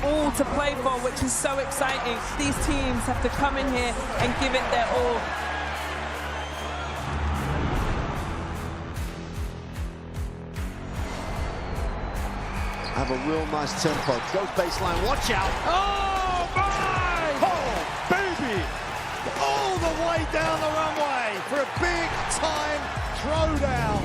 all to play for, which is so exciting. These teams have to come in here and give it their all. Have a real nice tempo. Goes baseline, watch out. Oh, my! Oh, baby! All the way down the runway for a big-time throwdown.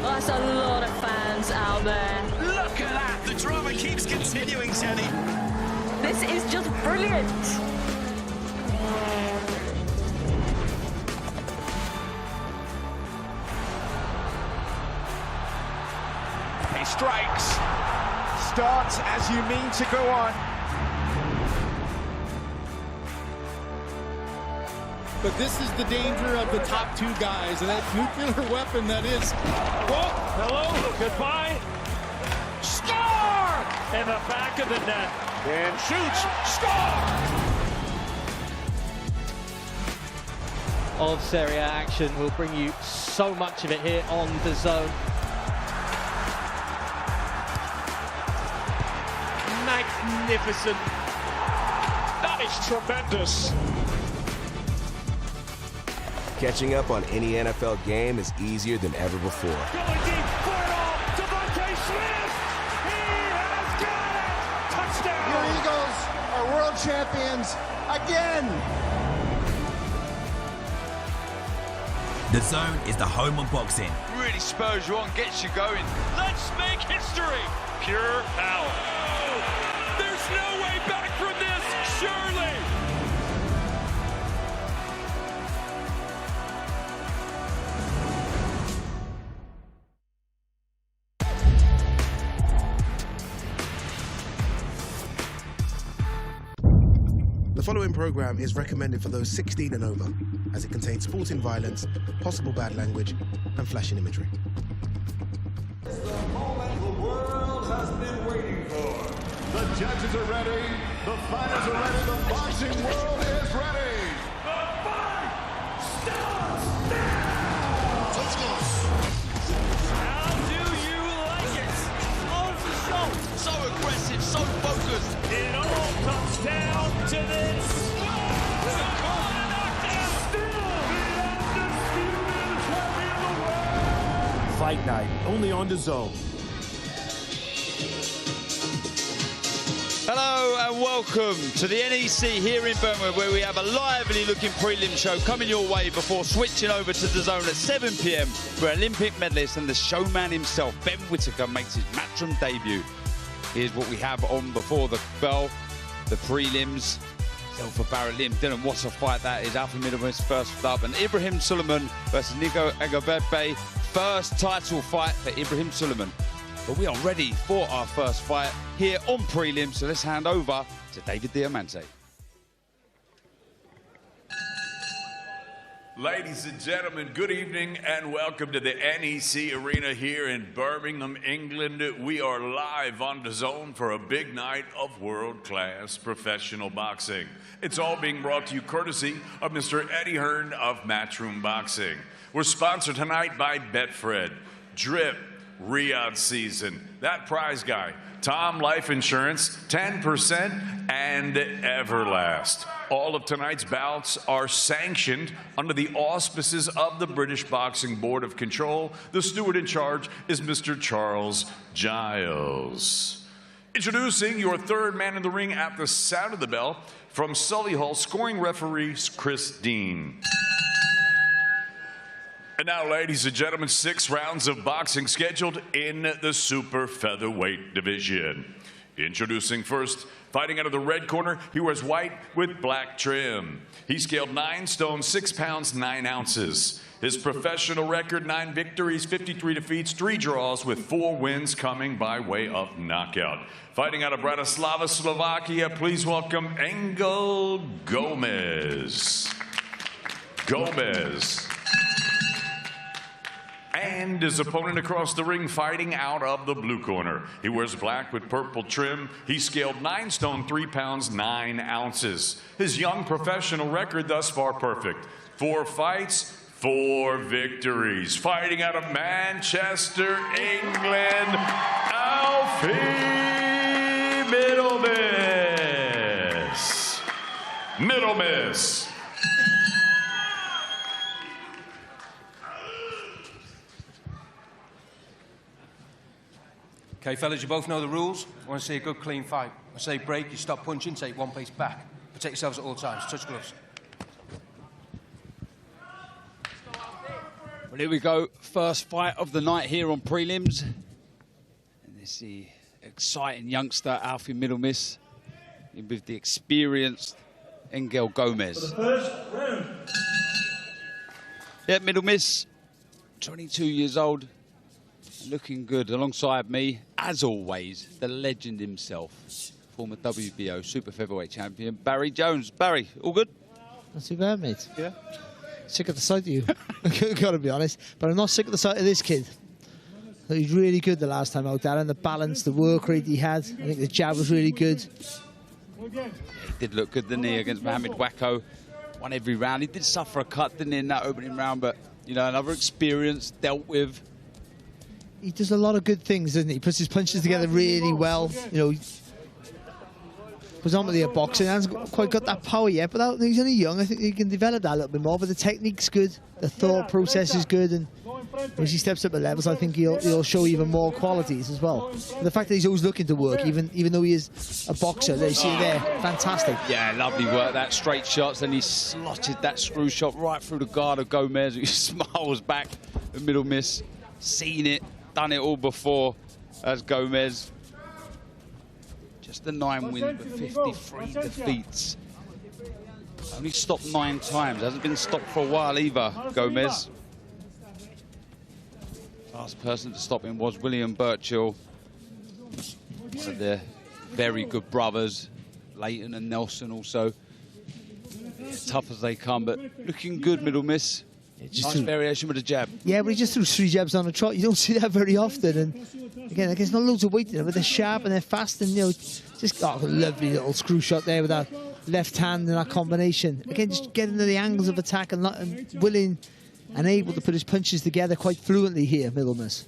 That's a lot of fans out there. Look at that! The drama keeps continuing, Jenny. This is just brilliant. He strikes. Starts as you mean to go on. But this is the danger of the top two guys, and that nuclear weapon that is. Oh, hello, goodbye. Score! In the back of the net. And shoots, score! Of Serie A action. We'll bring you so much of it here on DAZN. Magnificent. That is tremendous. Catching up on any NFL game is easier than ever before. Going deep for it all. Devontae Smith. He has got it. Touchdown. Your Eagles are world champions again. DAZN is the home of boxing. Really spurs you on, gets you going. Let's make history. Pure power. There's no way back from this, surely. The following program is recommended for those 16 and over, as it contains sporting violence, possible bad language, and flashing imagery. It's the moment the world has been waiting for. The judges are ready, the fighters are ready, the boxing world is ready. The fight starts now! Let's go! How do you like it? On the show. So aggressive, so focused. It all comes down to this. Fight night, only on DAZN. Hello and welcome to the NEC here in Birmingham, where we have a lively looking prelim show coming your way before switching over to DAZN at 7 p.m. where Olympic medalist and the showman himself, Ben Whittaker, makes his Matchroom debut. Here's what we have on before the bell, the prelims. For Barrett Lim, Dylan, what a fight that is. Alpha Middleman's first up, and Ibrahim Suleiman versus Nico Agabebe. First title fight for Ibrahim Suleiman. But we are ready for our first fight here on prelim, so let's hand over to David Diamante. Ladies and gentlemen, good evening and welcome to the NEC Arena here in Birmingham, England. We are live on DAZN for a big night of world-class professional boxing. It's all being brought to you courtesy of Mr. Eddie Hearn of Matchroom Boxing. We're sponsored tonight by Betfred, Drip, Riyadh Season, That Prize Guy, Tom Life Insurance, 10%, and Everlast. All of tonight's bouts are sanctioned under the auspices of the British Boxing Board of Control. The steward in charge is Mr. Charles Giles. Introducing your third man in the ring at the sound of the bell, from Solihull, scoring referee Chris Dean. And now, ladies and gentlemen, 6 rounds of boxing scheduled in the super featherweight division. Introducing first, fighting out of the red corner, he wears white with black trim. He scaled 9 stone, 6 pounds, 9 ounces. His professional record, 9 victories, 53 defeats, 3 draws, with 4 wins coming by way of knockout. Fighting out of Bratislava, Slovakia, please welcome Angel Gomez. And his opponent across the ring, fighting out of the blue corner. He wears black with purple trim. He scaled 9 stone, 3 pounds, 9 ounces. His young professional record thus far perfect. 4 fights, 4 victories. Fighting out of Manchester, England, Alfie Middlemiss. Middlemiss. Okay, fellas, you both know the rules. I want to see a good, clean fight. I say break, you stop punching, take 1 pace back. Protect yourselves at all times. Touch gloves. Well, here we go. First fight of the night here on Prelims. And this is the exciting youngster, Alfie Middlemiss, with the experienced Engel Gomez. For the first round. Yeah, Middlemiss, 22 years old, looking good. Alongside me, as always, the legend himself, former WBO super featherweight champion, Barry Jones. Barry, all good? Not too bad, mate. Yeah. Sick of the sight of you. Gotta be honest. But I'm not sick of the sight of this kid. He's really good the last time out there, and the balance, the work rate he had. I think the jab was really good. Yeah, he did look good, didn't he, against Mohamed Wacko. Won every round. He did suffer a cut, didn't he, in that opening round, but, you know, another experience dealt with. He does a lot of good things, doesn't he? He puts his punches together really well. You know, predominantly a boxer. He hasn't quite got that power yet, but he's only young. I think he can develop that a little bit more. But the technique's good, the thought process is good, and as he steps up the levels, I think he'll show even more qualities as well. And the fact that he's always looking to work, even though he is a boxer, there you see it there, fantastic. Yeah, lovely work. That straight shots, then he slotted that screw shot right through the guard of Gomez, who smiles back. The Middlemiss, seen it, done it all before as Gomez. Just the 9 wins, but 53 defeats. Only stopped 9 times. Hasn't been stopped for a while either, Gomez. Last person to stop him was William Burchill. One of their very good brothers, Leighton and Nelson also. Yeah, tough as they come, but looking good, Middlemiss. Nice variation with a jab. Yeah, but he just threw 3 jabs on a trot. You don't see that very often. And again, there's not loads of weight in them, but they're sharp and they're fast, and, you know, just a lovely little screw shot there with that left hand and that combination. Again, just getting into the angles of attack and willing and able to put his punches together quite fluently here, Middlemiss.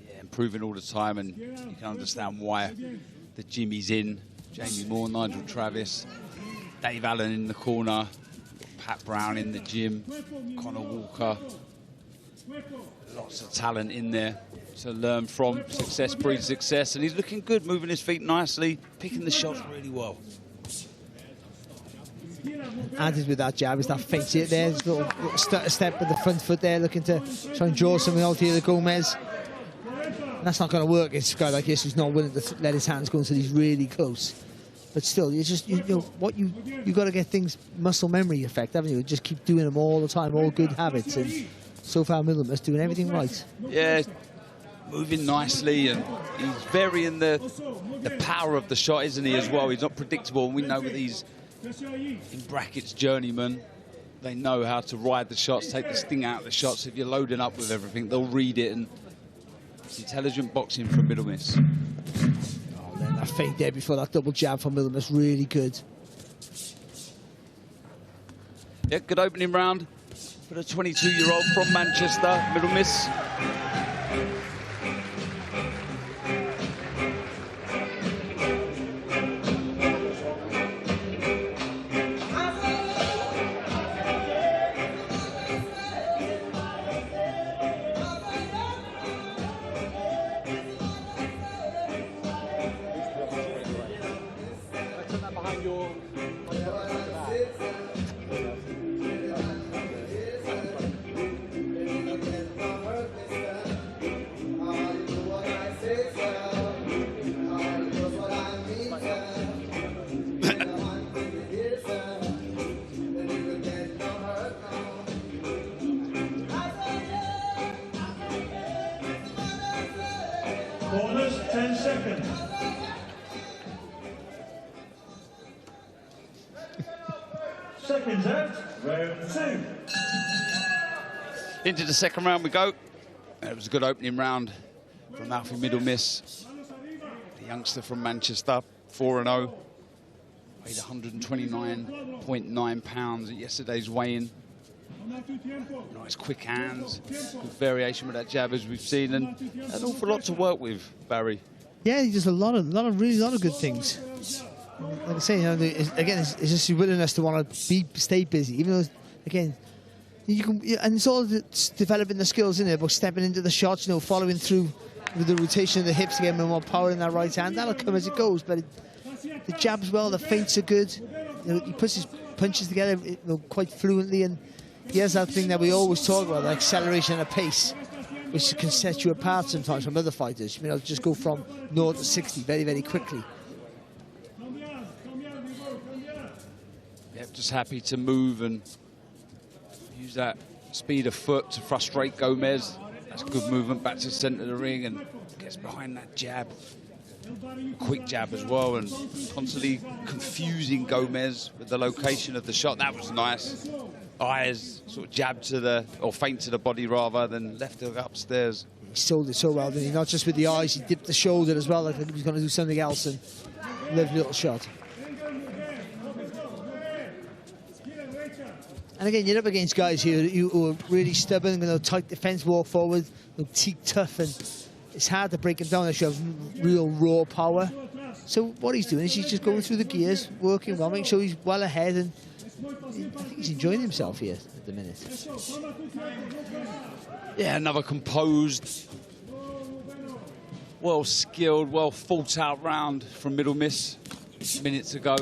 Yeah, improving all the time, and you can understand why the Jimmy's in. Jamie Moore, Nigel Travis, Dave Allen in the corner, Pat Brown in the gym, Connor Walker. Lots of talent in there to learn from. Success breeds success, and he's looking good, moving his feet nicely, picking the shots really well. Added with that jab is that feint here there, this little step with the front foot there, looking to try and draw something out here to Gomez. And that's not going to work against a guy like this who's not willing to let his hands go until he's really close. But still, you know what you got to get things muscle memory effect, haven't you? Just keep doing them all the time, all good habits. And so far, Middlemiss doing everything right. Yeah, moving nicely, and he's varying the power of the shot, isn't he, as well? He's not predictable, and we know with these, in brackets, journeymen, they know how to ride the shots, take the sting out of the shots. If you're loading up with everything, they'll read it, and it's intelligent boxing from Middlemiss. Oh, man, that feint there before that double jab from Middlemiss, really good. Yeah, good opening round for the 22-year-old from Manchester, Middlemiss. Corners, 10 seconds. Seconds out, round 2. Into the second round we go. It was a good opening round from Alfie Middlemiss, the youngster from Manchester, 4-0. Weighed 129.9 pounds at yesterday's weigh-in. Nice quick hands, good variation with that jab as we've seen, and an awful lot to work with, Barry. Yeah, he does a lot of good things. Like I say, you know, again, it's just your willingness to want to stay busy, even though, again, you can, and it's all developing the skills in it, but stepping into the shots, you know, following through with the rotation of the hips to get more power in that right hand. That'll come as it goes, but the jabs well, the feints are good. You know, he puts his punches together, you know, quite fluently, and he has that thing that we always talk about, the acceleration and the pace, which can set you apart sometimes from other fighters. You know, just go from 0 to 60 very, very quickly. Yep, just happy to move and use that speed of foot to frustrate Gomez. That's good movement back to the centre of the ring and gets behind that jab. Quick jab as well, and constantly confusing Gomez with the location of the shot. That was nice. Eyes sort of jab to the, or feint to the body rather, than left hook upstairs. He sold it so well, didn't he? Not just with the eyes, he dipped the shoulder as well, like he was going to do something else, and lovely little shot. And again, you're up against guys here who are really stubborn, you know, tight defence, walk forward, you know, teak tough, and it's hard to break them down unless you have real raw power. So what he's doing is he's just going through the gears, working well, making sure he's well ahead, and I think he's enjoying himself here at the minute. Yeah, another composed, well-skilled, well-thought-out round from Middle Miss minutes ago.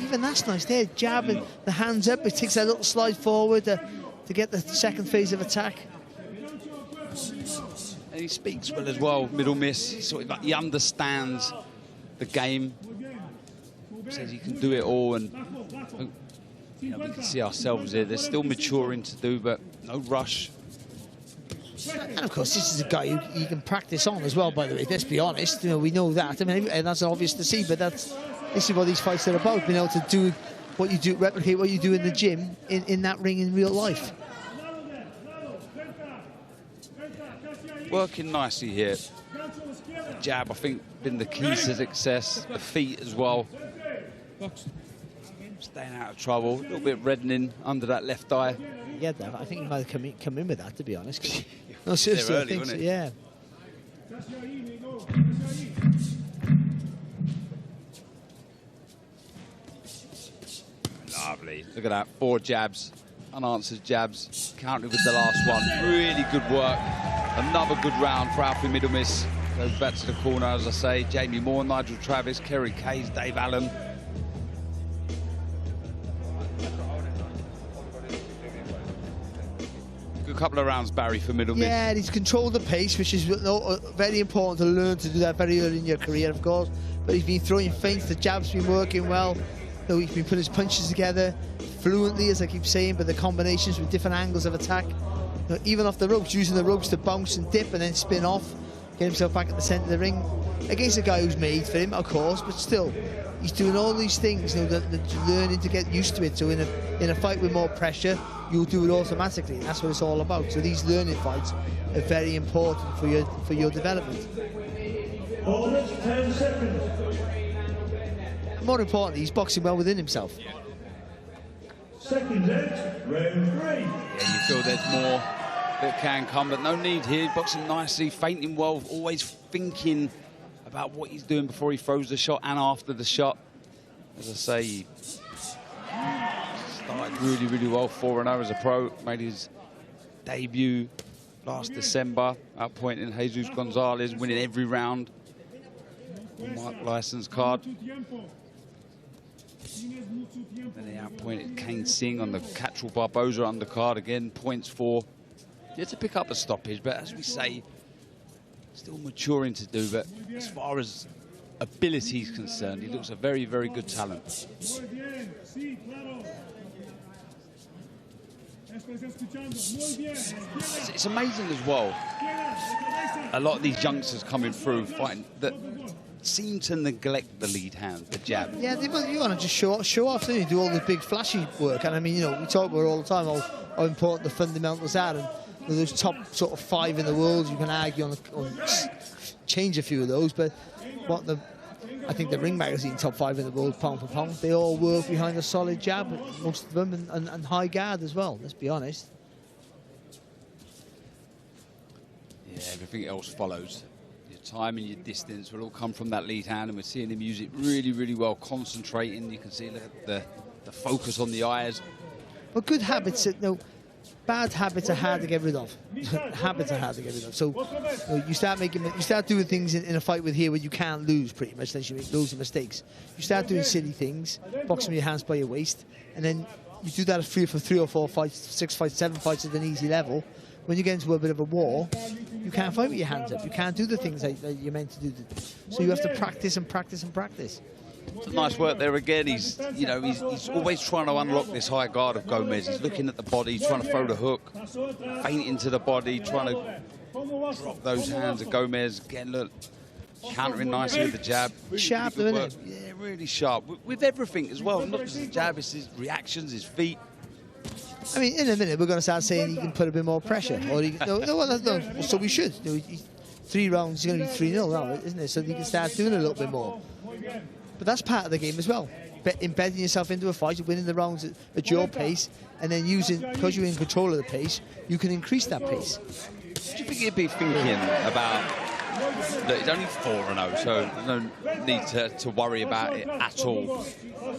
Even that's nice there, jabbing the hands up, it takes a little slide forward to get the second phase of attack. And he speaks well as well, Middle Miss. He understands the game, says he can do it all, and you know, we can see ourselves here. There's still maturing to do, but no rush. And of course, this is a guy you can practice on as well, by the way. Let's be honest, you know, we know that. I mean, and that's obvious to see, but this is what these fights are about, being able to do what you do, replicate what you do in the gym, in that ring in real life. Working nicely here. The jab, I think, been the key to success. The feet as well. Staying out of trouble. A little bit reddening under that left eye. Yeah, I think he might have come in with that, to be honest. No, seriously, early, I think so, wasn't it? yeah. Lovely. Look at that. 4 jabs. Unanswered jabs. Countered with the last one. Really good work. Another good round for Alfie Middle Miss. Goes back to the corner, as I say. Jamie Moore, Nigel Travis, Kerry Kays, Dave Allen. Good couple of rounds, Barry, for Middle Miss. Yeah, and he's controlled the pace, which is very important to learn to do that very early in your career, of course. But he's been throwing feints, the jab's been working well. You know, he's been putting his punches together fluently, as I keep saying, but the combinations with different angles of attack. You know, even off the ropes, using the ropes to bounce and dip and then spin off, get himself back at the centre of the ring. Against a guy who's made for him, of course, but still, he's doing all these things, you know, that learning to get used to it. So in a fight with more pressure, you'll do it automatically. And that's what it's all about. So these learning fights are very important for your development. 10 seconds. More importantly, he's boxing well within himself. Second set, round 3. Yeah, you feel there's more that can come, but no need here. Boxing nicely, feinting well, always thinking about what he's doing before he throws the shot and after the shot. As I say, he started really, really well, 4-0 as a pro. Made his debut last December, outpointing Jesus Gonzalez, winning every round. Mark license card. Then he outpointed Kane Singh on the Catchall Barboza undercard again, points for. He had to pick up a stoppage, but as we say, still maturing to do. But as far as ability is concerned, he looks a very, very good talent. It's amazing as well. A lot of these youngsters coming through fighting that seem to neglect the lead hand, the jab. Yeah, you want to just show off, don't you? Do all the big flashy work. And I mean, you know, we talk about it all the time how important the fundamentals are. And those top sort of 5 in the world, you can argue on change a few of those, but what the I think the Ring Magazine top 5 in the world, pound for pound. They all work behind a solid jab, most of them, and high guard as well, let's be honest. Yeah, everything else follows. Your time and your distance will all come from that lead hand, and we're seeing him use it really, really well, concentrating. You can see the focus on the eyes. But good habits, bad habits are hard to get rid of. Habits are hard to get rid of. So you start doing things in a fight with here where you can't lose pretty much, unless you make loads of mistakes. You start doing silly things, boxing with your hands by your waist, and then you do that for 3 or 4 fights, 6 fights, 7 fights at an easy level. When you get into a bit of a war, you can't fight with your hands up. You can't do the things that you're meant to do. So you have to practice and practice and practice. Nice work there again. He's always trying to unlock this high guard of Gomez. He's looking at the body, trying to throw the hook, feint into the body, trying to drop those hands of Gomez. Again, look, countering nicely with the jab. Sharp, really isn't it? Yeah, really sharp. With everything as well, not just the jab, it's his reactions, his feet. I mean, in a minute, we're going to start saying he can put a bit more pressure. Or he, no, so we should. 3 rounds, he's going to be 3-0 now, isn't it? So he can start doing a little bit more. But that's part of the game as well. Embedding yourself into a fight, winning the rounds at your pace, and then because you're in control of the pace, you can increase that pace. Do you think he'd be thinking about that? He's only 4-0, so there's no need to worry about it at all.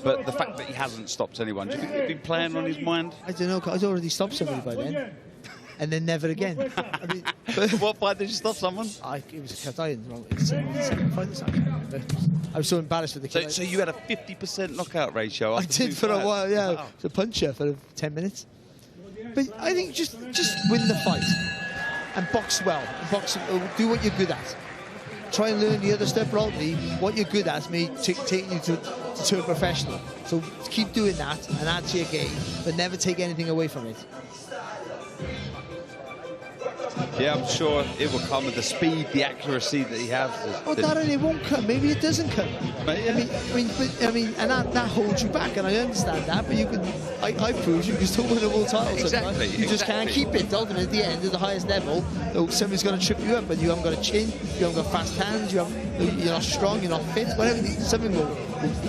But the fact that he hasn't stopped anyone, do you think he'd be playing on his mind? I don't know, I'd already stopped somebody by then. And then never again. I mean, what fight did you stop someone? It was a Katayan wrong. I was so embarrassed with the kid. So you had a 50% knockout ratio? I did for a while, yeah. Wow. It's a puncher for 10 minutes. But I think just win the fight and box well. Do what you're good at. Try and learn the other stuff broadly. What you're good at may take you to a professional. So keep doing that and add to your game, but never take anything away from it. Yeah, I'm sure it will come with the speed, the accuracy that he has. Darren, it won't come. Maybe it doesn't come. Yeah. I mean, and that holds you back, and I understand that. But you can, I prove you can still win a world title. Exactly. You just can't keep it. Ultimately, at the end, at the highest level, somebody's going to trip you up, but you haven't got a chin, you haven't got fast hands, you're not strong, you're not fit. Whatever,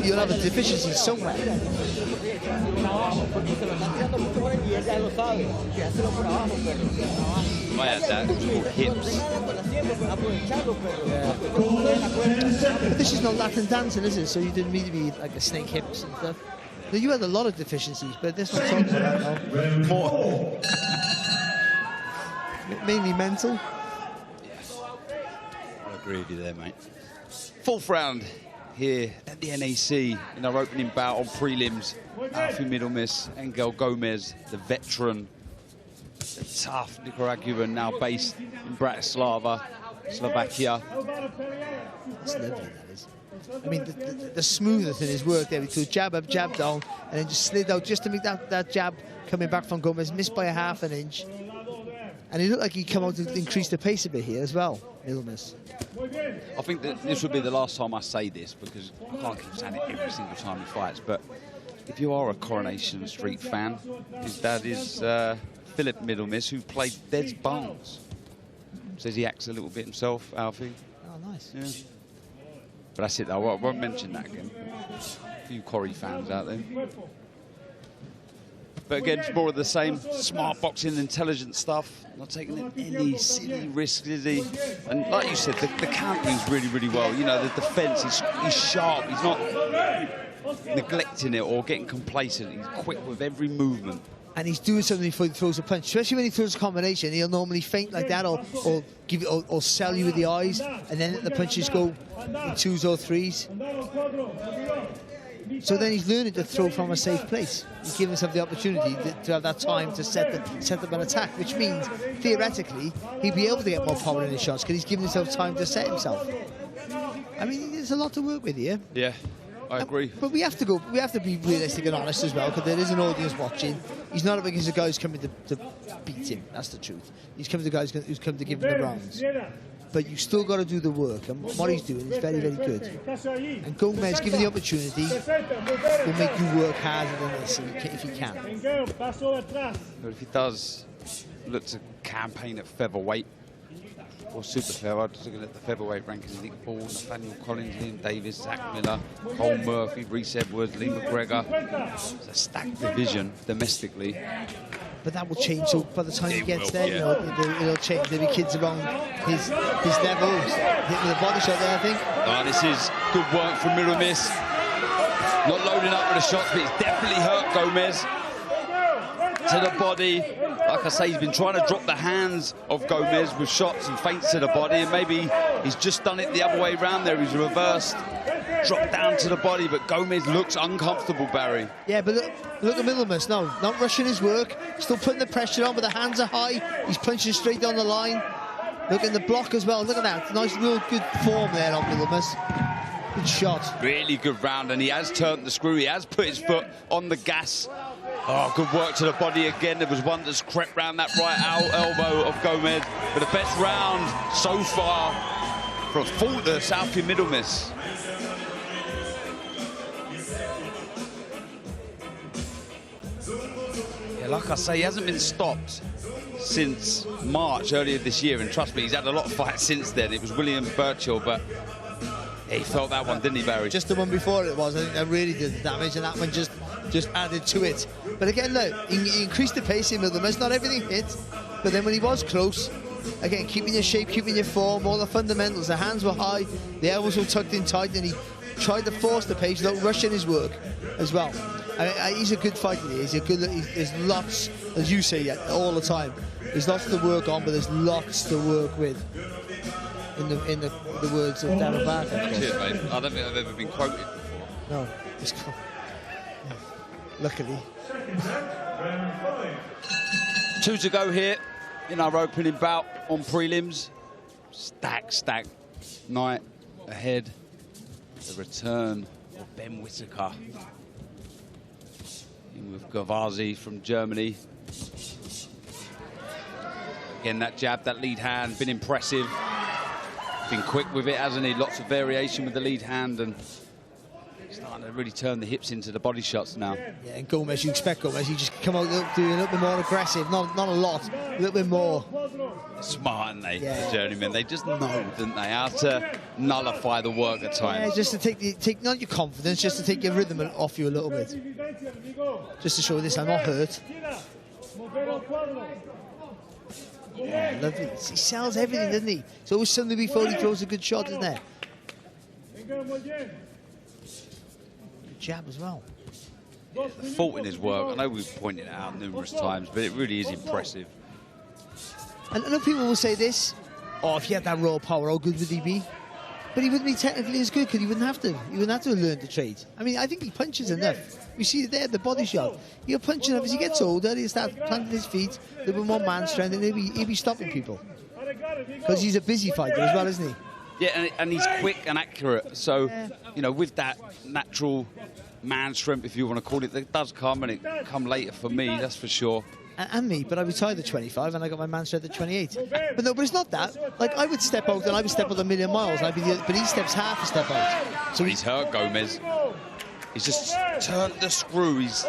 you'll have a deficiency somewhere. I had that. It was called hips. But this is not Latin dancing, is it? So you didn't mean to be like a snake hips and stuff. No, you had a lot of deficiencies, but this one's talking about now. More. Mainly mental. Yes. I agree with you there, mate. 4th round here at the NAC in our opening bout on prelims. Alfie Middlemiss, Angel Gomez, the veteran, the tough Nicaraguan, now based in Bratislava, Slovakia. That's lovely, that is. I mean, the smoothness in his work there. He threw jab up, jab down, and then just slid out just to make that jab coming back from Gomez, missed by a ½ an inch. And he looked like he'd come out to increase the pace a bit here as well, Middlemiss. I think that this would be the last time I say this, because I can't keep saying it every single time he fights, but if you are a Coronation Street fan, his dad is Philip Middlemiss, who played Des Barnes. Says he acts a little bit himself, Alfie. Oh, nice. Yeah. But that's it, though. I won't mention that again. A few Corrie fans out there. But again, it's more of the same smart boxing, intelligent stuff. Not taking any silly risks, is he? And like you said, the countering's really, really well. You know, the defence, he's sharp. He's not neglecting it or getting complacent. He's quick with every movement. And he's doing something before he throws a punch. Especially when he throws a combination, he'll normally feint like that or give you or sell you with the eyes, and then the punches go in 2s or 3s. So then he's learning to throw from a safe place. He's giving himself the opportunity to have that time to set up an attack, which means theoretically he'd be able to get more power in his shots because he's giving himself time to set himself. I mean, there's a lot to work with here. Yeah. I agree. But we have to be realistic and honest as well, because there is an audience watching. He's not up against a guy who's coming to beat him. That's the truth. He's coming to guys who's come to give him the rounds. But you still got to do the work, and what he's doing is very, very good. And Gomez, given the opportunity, will make you work harder than this if he can. But if he does look to campaign at featherweight, or super featherweight. Just looking at the featherweight rankings: Nick Ball, Nathaniel Collins, Liam Davis, Zach Miller, Cole Murphy, Reese Edwards, Lee McGregor. It's a stacked division domestically. But that will change. So by the time he gets there, yeah. you know, it'll change. There'll be kids around his level hitting the body shot there, I think. Oh, this is good work from Middle Miss. Not loading up with the shots, but it's definitely hurt Gomez. To the body. Like I say, he's been trying to drop the hands of Gomez with shots and feints to the body, and maybe he's just done it the other way around there. He's reversed, dropped down to the body, but Gomez looks uncomfortable, Barry. Yeah, but look at Middlemas, no, not rushing his work, still putting the pressure on, but the hands are high. He's punching straight down the line. Look at the block as well. Look at that. Nice, real good form there on Middlemas. Good shot. Really good round, and he has turned the screw. He has put his foot on the gas. Oh, good work to the body again. There was one that's crept round that right elbow of Gomez. But the best round so far from faultless Southie Middle Miss. Yeah, like I say, he hasn't been stopped since March earlier this year. And trust me, he's had a lot of fights since then. It was William Burchill, but he felt that one, didn't he, Barry? Just the one before it was. I think that really did the damage, and that one just added to it. But again, look, he increased the pace in Middlemas. Not everything hit, but then when he was close, again, keeping your shape, keeping your form, all the fundamentals. The hands were high, the elbows were tucked in tight, and he tried to force the pace without rushing his work as well. He's a good fighter. There's lots, as you say, all the time. There's lots to work on, but there's lots to work with. In the words of Darren Barker. Cheers, mate. I don't think I've ever been quoted before. No, it's cool. Luckily. 2 to go here in our opening bout on prelims. Stack night ahead. The return of Ben Whittaker. In with Gavazi from Germany. Again, that jab, that lead hand, been impressive. Been quick with it, hasn't he? Lots of variation with the lead hand, and starting to really turn the hips into the body shots now. Yeah, and Gomez, you expect Gomez, he just come out doing a little bit more aggressive, not a lot, a little bit more. Smart, aren't they, yeah. The journeymen? They just know, don't they, how to nullify the work at times. Yeah, just to take not your confidence, just to take your rhythm off you a little bit. Just to show this, I'm not hurt. Yeah, lovely. He sells everything, doesn't he? It's always something before he throws a good shot, isn't there? Good jab as well. Yeah, the fault in his work, I know we've pointed it out numerous times, but it really is impressive. And I know people will say this, oh, if he had that raw power, how good would he be? But he wouldn't be technically as good because he wouldn't have to. He wouldn't have to learn the trade. I mean, I think he punches enough. You see it there, the body shot. He'll punch enough. As he gets older, he'll start planting his feet, a little bit more man strength, and he'll be stopping people. Because he's a busy fighter as well, isn't he? Yeah, and he's quick and accurate. So, you know, with that natural man strength, if you want to call it, that does come, and it come later for me, that's for sure. And me, but I retired at 25 and I got my man strength at 28. But no, but it's not that. Like, I would step out and I would step out a million miles, but he steps half a step out. So he's hurt Gomez. He's just turned the screw. He's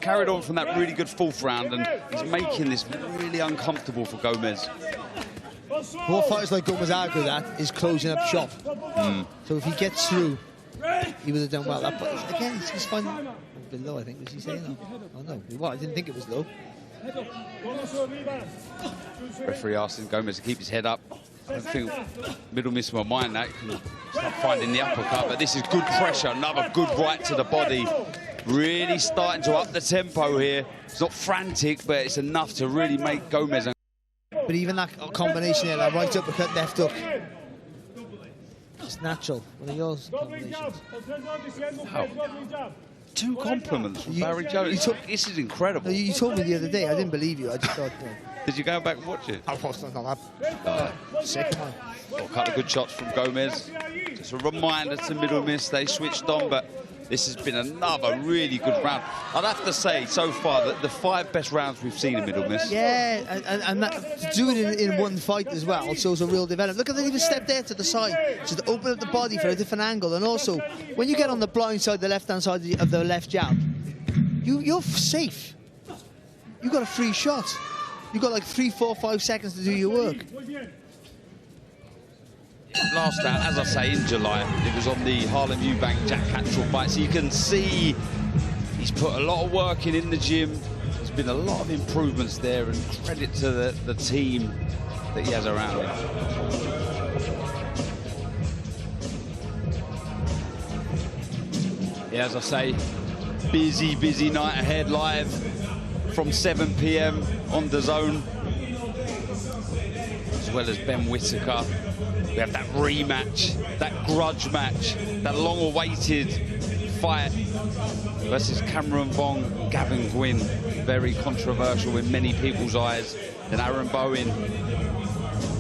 carried on from that really good fourth round, and he's making this really uncomfortable for Gomez. What fighters like Gomez are good at is closing up shop. So if he gets through, he would have done well. But again, he's fine. A bit low, I think. Was he saying? Oh no, well, I didn't think it was low. Referee asking Gomez to keep his head up. I don't think Middle Miss will mind that. Can start finding the uppercut, but this is good pressure. Another good right to the body. Really starting to up the tempo here. It's not frantic, but it's enough to really make Gomez. But even that combination there, that right uppercut, left hook, it's natural. One of yours combinations. Oh. 2 compliments from Barry Jones. This is incredible. No, you told me the other day. I didn't believe you. I just thought. Did you go back and watch it? I wasn't not that sick, man. Well, a couple of good shots from Gomez. Just a reminder to Middle Miss, they switched on, but this has been another really good round. I'd have to say, so far, that the 5 best rounds we've seen in Middle Miss. Yeah, and that, to do it in one fight as well shows a real development. Look at that, even step there to the side, just to open up the body for a different angle. And also, when you get on the blind side, the left-hand side of the left jab, you're safe. You got a free shot. You got like 3, 4, 5 seconds to do your work. last out, as I say, in July. It was on the Harlem Eubank Jack Cattrall fight. So you can see he's put a lot of work in the gym. There's been a lot of improvements there, and credit to the team that he has around him. Yeah, as I say, busy night ahead live from 7 p.m. on DAZN. As well as Ben Whittaker. We have that rematch, that grudge match, that long-awaited fight versus Cameron Vong and Gavin Gwynn. Very controversial in many people's eyes. Then Aaron Bowen,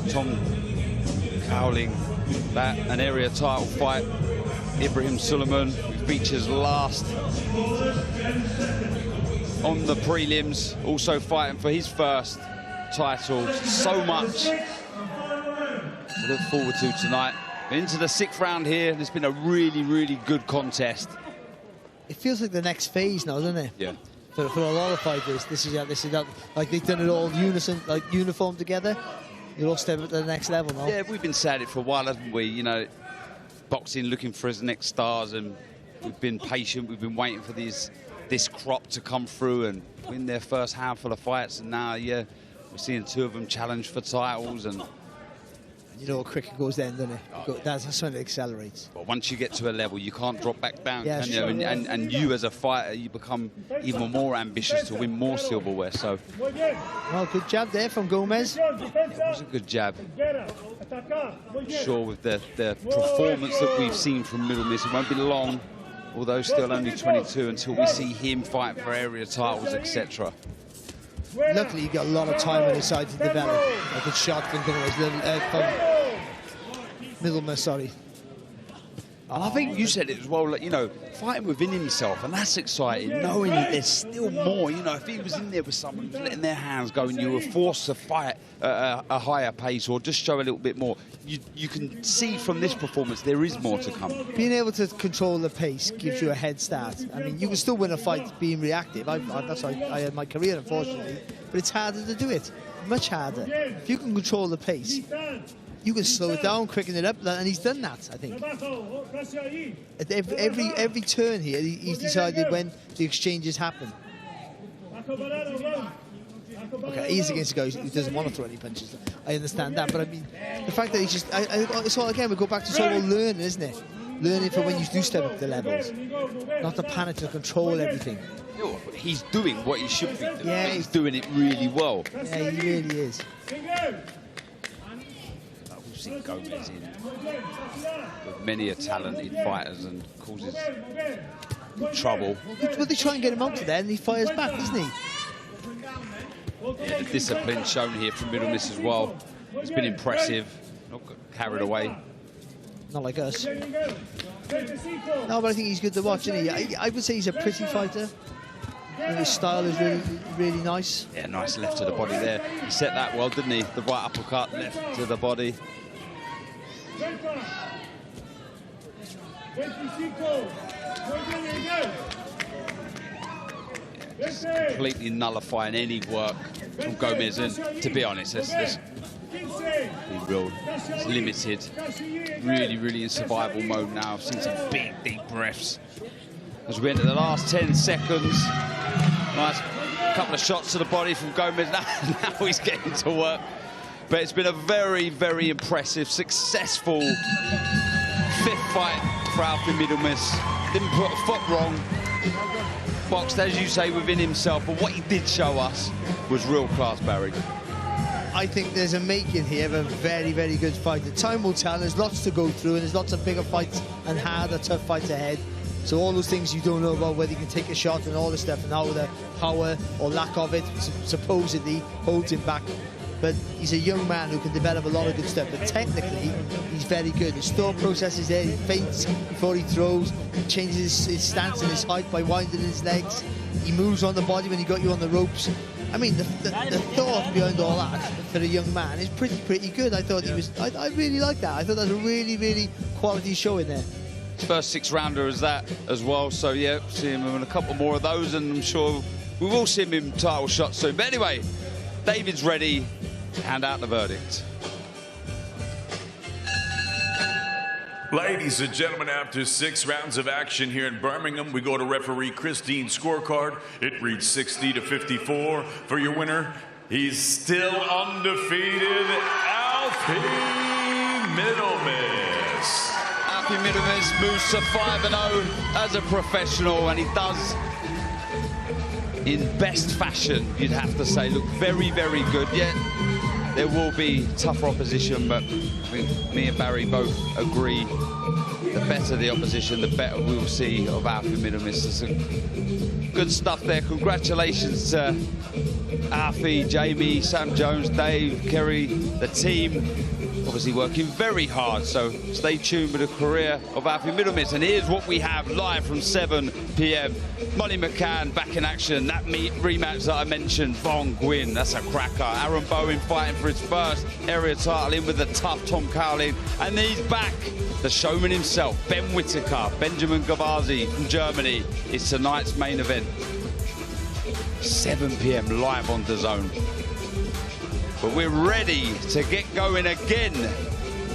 Tom Cowling, that an area title fight. Ibrahim Suleiman, who features last on the prelims, also fighting for his first title. So much to look forward to tonight. Into the 6th round here. It's been a really good contest. It feels like the next phase now, doesn't it? Yeah. For a lot of fighters, this is that. Like they've done it all unison, like uniform together. You're all stepping up to the next level now. Yeah, we've been saying it for a while, haven't we? You know, boxing looking for his next stars, and we've been patient. We've been waiting for this crop to come through and win their first handful of fights, and now, yeah, we're seeing 2 of them challenge for titles. And you know, cricket goes then, doesn't it? That's when it accelerates. But once you get to a level, you can't drop back down, can you? Sure. And you, as a fighter, you become even more ambitious to win more silverware. So, well, good jab there from Gomez. It was a good jab. Sure, with the performance that we've seen from Middle Miss, it won't be long, although still only 22, until we see him fight for area titles, etc. Luckily, you got a lot of time on his side to develop. A good shot from Gomez, from Middleman, sorry. And I think you said it as well, like, you know, fighting within himself, and that's exciting, knowing that there's still more. You know, if he was in there with someone letting their hands go and you were forced to fight at a higher pace or just show a little bit more, you can see from this performance there is more to come. Being able to control the pace gives you a head start. I mean, you can still win a fight being reactive. That's how I had my career, unfortunately. But it's harder to do it, much harder. If you can control the pace, you can slow it down, quicken it up, and he's done that, I think. At every turn here, he's decided when the exchanges happen. Okay, he's against a guy who doesn't want to throw any punches. I understand that, but I mean, the fact that he's just... it's all, again, we go back to sort of learning, isn't it? Learning for when you do step up the levels. Not to panic, to control everything. He's doing what he should be doing. Yeah, he's doing it really well. Yeah, he really is. We've seen Gomez in with many a talented fighters and causes trouble. But they try and get him out to there and he fires back, doesn't he? Yeah, the discipline shown here from Middle Miss as well. It's been impressive. Not got carried away. Not like us. No, but I think he's good to watch, isn't he? I would say he's a pretty fighter. And his style is really nice. Yeah, nice left to the body there. He set that well, didn't he? The right uppercut, left to the body. Just completely nullifying any work from Gomez, and to be honest, let's be real, it's limited. Really in survival mode now. I've seen some big, deep breaths as we enter the last 10 seconds. Nice couple of shots to the body from Gomez. Now he's getting to work. But it's been a very impressive, successful 5th fight for Alfie Middle Miss. Didn't put a foot wrong. Boxed, as you say, within himself. But what he did show us was real class, Barry. I think there's a making here of a very good fight. The time will tell. There's lots to go through, and there's lots of bigger fights and harder, tough fights ahead. So all those things you don't know about, whether you can take a shot and all this stuff, and how the power or lack of it supposedly holds him back. But he's a young man who can develop a lot of good stuff. But technically, he's very good. His thought process is there. He feints before he throws. He changes his stance and his height by winding his legs. He moves on the body when he got you on the ropes. I mean, the thought behind all that for a young man is pretty good. I thought he was... I really like that. I thought that was a really quality show in there. His first 6th rounder is that as well. So, yeah, see him in a couple more of those, and I'm sure we will see him in title shots soon. But anyway, David's ready to hand out the verdict. Ladies and gentlemen, after 6 rounds of action here in Birmingham, we go to referee Christine's scorecard. It reads 60-54 for your winner. He's still undefeated, Alfie Middlemiss. Alfie Middlemiss moves to 5-0 as a professional, and he does in best fashion, you'd have to say. Look very, very good. Yet there will be tougher opposition, but I think me and Barry both agree the better the opposition, the better we'll see of Alfie Middlemiss. Some good stuff there. Congratulations to Alfie, Jamie, Sam Jones, Dave, Kerry, the team. Obviously working very hard, so stay tuned with the career of Alfie Middlemiss. And here's what we have live from 7 p.m. Molly McCann back in action. That rematch that I mentioned, Von Gwyn, that's a cracker. Aaron Bowen fighting for his first area title in with the tough Tom Cowling. And he's back. The showman himself, Ben Whittaker, Benjamin Gavazi from Germany, is tonight's main event. 7 p.m. live on DAZN. But we're ready to get going again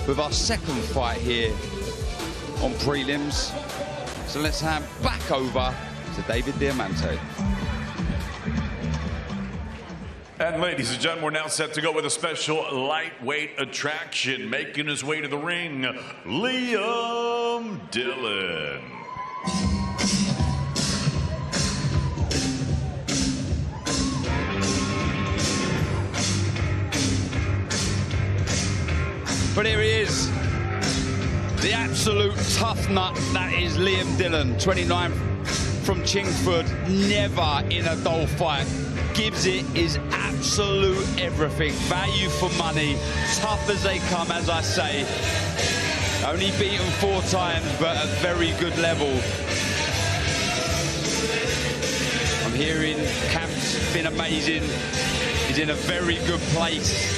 with our second fight here on prelims. So let's hand back over to David Diamante. And ladies and gentlemen, we're now set to go with a special lightweight attraction. Making his way to the ring, Liam Dillon. But here he is, the absolute tough nut that is Liam Dillon, 29 from Chingford, never in a dull fight. Gives it his absolute everything, value for money, tough as they come, as I say. Only beaten 4 times, but at very good level. I'm hearing camp's been amazing. He's in a very good place.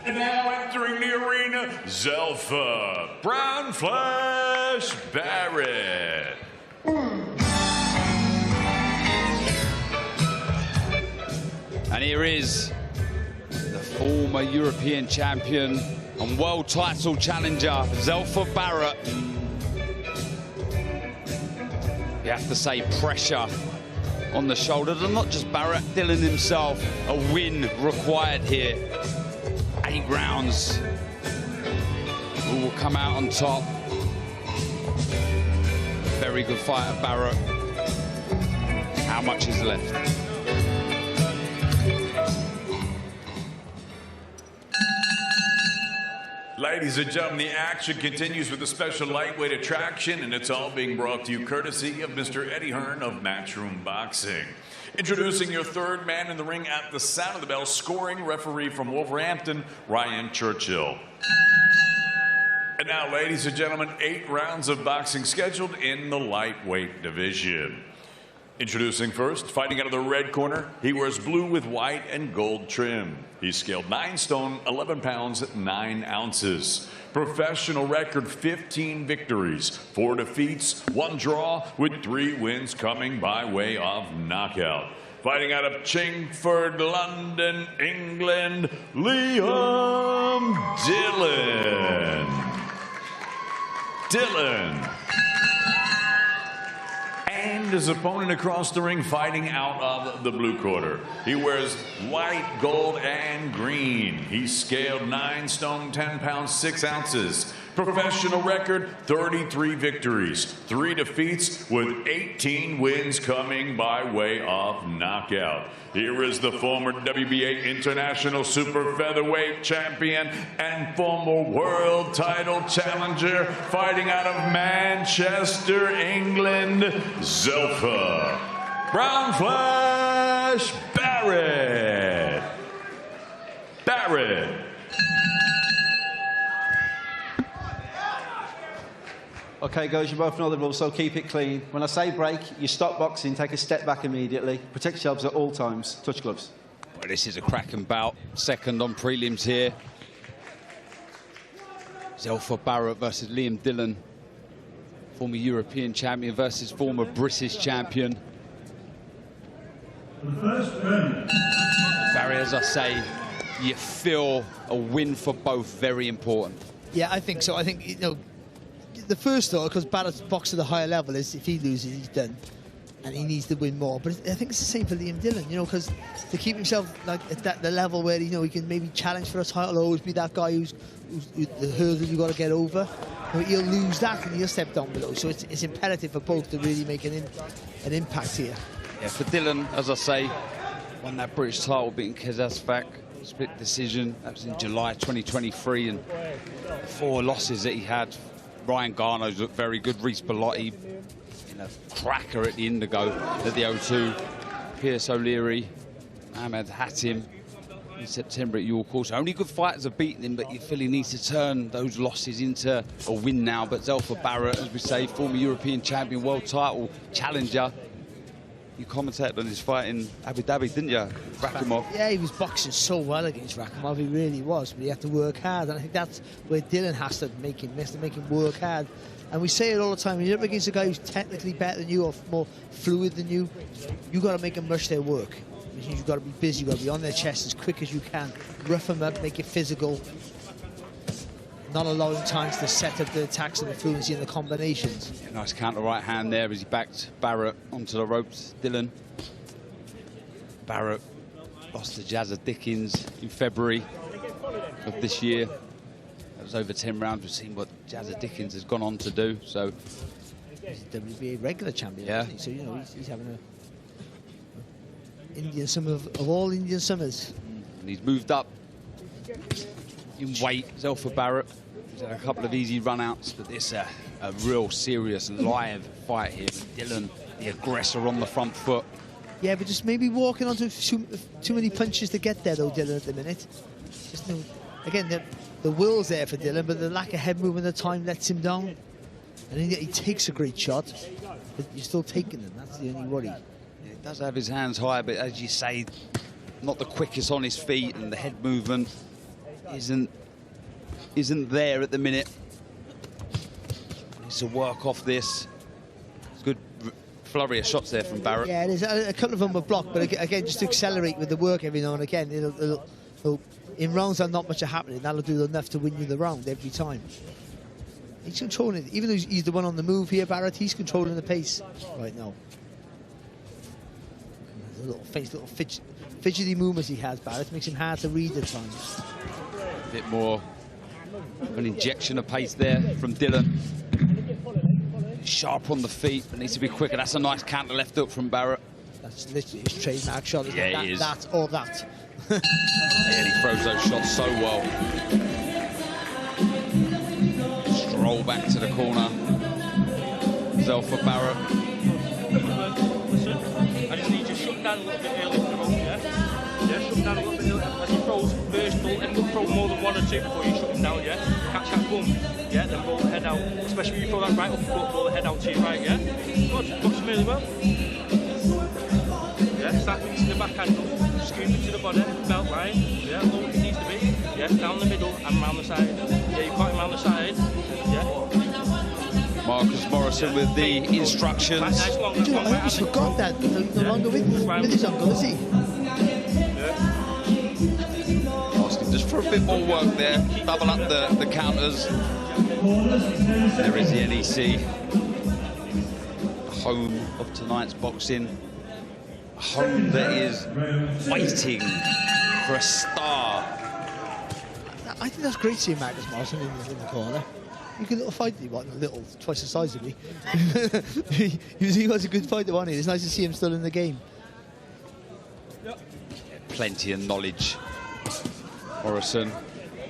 And now entering the arena, Zelfa Brown Flash Barrett. And here is the former European champion and world title challenger, Zelfa Barrett. You have to say pressure on the shoulders, and not just Barrett, Dillon himself. A win required here. 8 rounds. Who will come out on top? Very good fighter, Barrett. How much is left? Ladies and gentlemen, the action continues with a special lightweight attraction, and it's all being brought to you courtesy of Mr. Eddie Hearn of Matchroom Boxing. Introducing your third man in the ring at the sound of the bell, scoring referee from Wolverhampton, Ryan Churchill. And now, ladies and gentlemen, 8 rounds of boxing scheduled in the lightweight division. Introducing first, fighting out of the red corner, he wears blue with white and gold trim. He's scaled 9 stone, 11 pounds, 9 ounces. Professional record, 15 victories, 4 defeats, 1 draw, with 3 wins coming by way of knockout. Fighting out of Chingford, London, England, Liam Dillon. And his opponent across the ring, fighting out of the blue corner. He wears white, gold, and green. He's scaled 9 stone, 10 pounds, 6 ounces. Professional record, 33 victories, 3 defeats, with 18 wins coming by way of knockout. Here is the former WBA International Super Featherweight Champion and former world title challenger, fighting out of Manchester, England, Zelfa Brown Flash Barrett. Okay, guys, you both know the rules, so keep it clean. When I say break, you stop boxing, take a step back immediately. Protect yourselves at all times. Touch gloves. Well, this is a cracking bout. Second on prelims here. Zelfa Barrett versus Liam Dillon. Former European champion versus former British champion. Barry, as I say, you feel a win for both very important. Yeah, I think so. I think, you know, the first thought, because Barrett's boxed at a higher level, is if he loses, he's done. And he needs to win more. But I think it's the same for Liam Dillon, you know, because to keep himself like at the level where, you know, he can maybe challenge for a title, or always be that guy who's the hurdle you've got to get over. You know, he'll lose that and he'll step down below. So it's imperative for both to really make an impact here. Yeah, for Dillon, as I say, won that British title, beating Kazazfak, split decision. That was in July 2023, and the 4 losses that he had. Ryan Garno's looked very good. Reece Bellotti, a cracker at the Indigo at the O2. Pierce O'Leary, Ahmed Hatim in September at York. Also, only good fighters have beaten him, but you feel he needs to turn those losses into a win now. But Zelfa Barrett, as we say, former European champion, world title challenger. You commentated on his fight in Abu Dhabi, didn't you, Rakhimov? Yeah, he was boxing so well against Rakhimov, he really was, but he had to work hard, and I think that's where Dillon has to make him work hard. And we say it all the time, when you're up against a guy who's technically better than you or more fluid than you, you've got to make them rush their work. Which means you've got to be busy, you've got to be on their chest as quick as you can, rough them up, make it physical, not allowing times to set up the attacks and the fluency and the combinations. Yeah, nice counter right hand there as he backed Barrett onto the ropes. Dillon. Barrett lost to Jazza Dickens in February of this year. That was over 10 rounds. We've seen what Jazza Dickens has gone on to do. So he's a WBA regular champion, yeah. Isn't he? So, you know, he's having a Indian summer of all Indian summers. And he's moved up in weight. Zelfa Barrett. He's had a couple of easy run-outs, but this a real serious live fight here. Dillon, the aggressor on the front foot. Yeah, but just maybe walking onto too many punches to get there, though, Dillon, at the minute. Just, you know, again, the will's there for Dillon, but the lack of head movement at the time lets him down. And then he takes a great shot, but you're still taking them. That's the only worry. Yeah, he does have his hands high, but as you say, not the quickest on his feet, and the head movement isn't there at the minute. Needs to work off this. It's good flurry of shots there from Barrett. Yeah, there's a couple of them were blocked, but again, just to accelerate with the work every now and again. It'll, in rounds that not much are happening, that'll do enough to win you the round every time. He's controlling it. Even though he's the one on the move here, Barrett, he's controlling the pace right now. The little fidgety movements he has, Barrett, makes him hard to read at times. A bit more of an injection of pace there from Dillon. Sharp on the feet, but needs to be quicker. That's a nice counter left hook from Barrett. That's literally his trademark shot. Yeah, he is. That or that. Yeah, he throws those shots so well. Stroll back to the corner. Zelfa Barrett. Listen, I just need you to shut down a little bit early in the road, yeah? Yeah, shut down a little bit early. As he throws first, don't end up throwing more than 1 or 2 before you shut him down, yeah? Catch that bump, yeah? Then roll the head out. Especially when you throw that right uppercut, roll the head out to your right, yeah? Good, box him really well. Yeah, start into the backhand, scoop into the body, belt line, yeah, low as it needs to be, yeah, down the middle and round the side. Yeah, you've got him round the side, yeah. Marcus Morrison with the instructions. I almost forgot that. No longer with his uncle, is he? Asking just for a bit more work there. Double up the counters. There is the NEC. Home of tonight's boxing. A home that is waiting for a star. I think that's great seeing Marcus Morrison in the corner. You can little fight, twice the size of me. He was a good fighter, wasn't he? It's nice to see him still in the game. Yeah, plenty of knowledge. Morrison.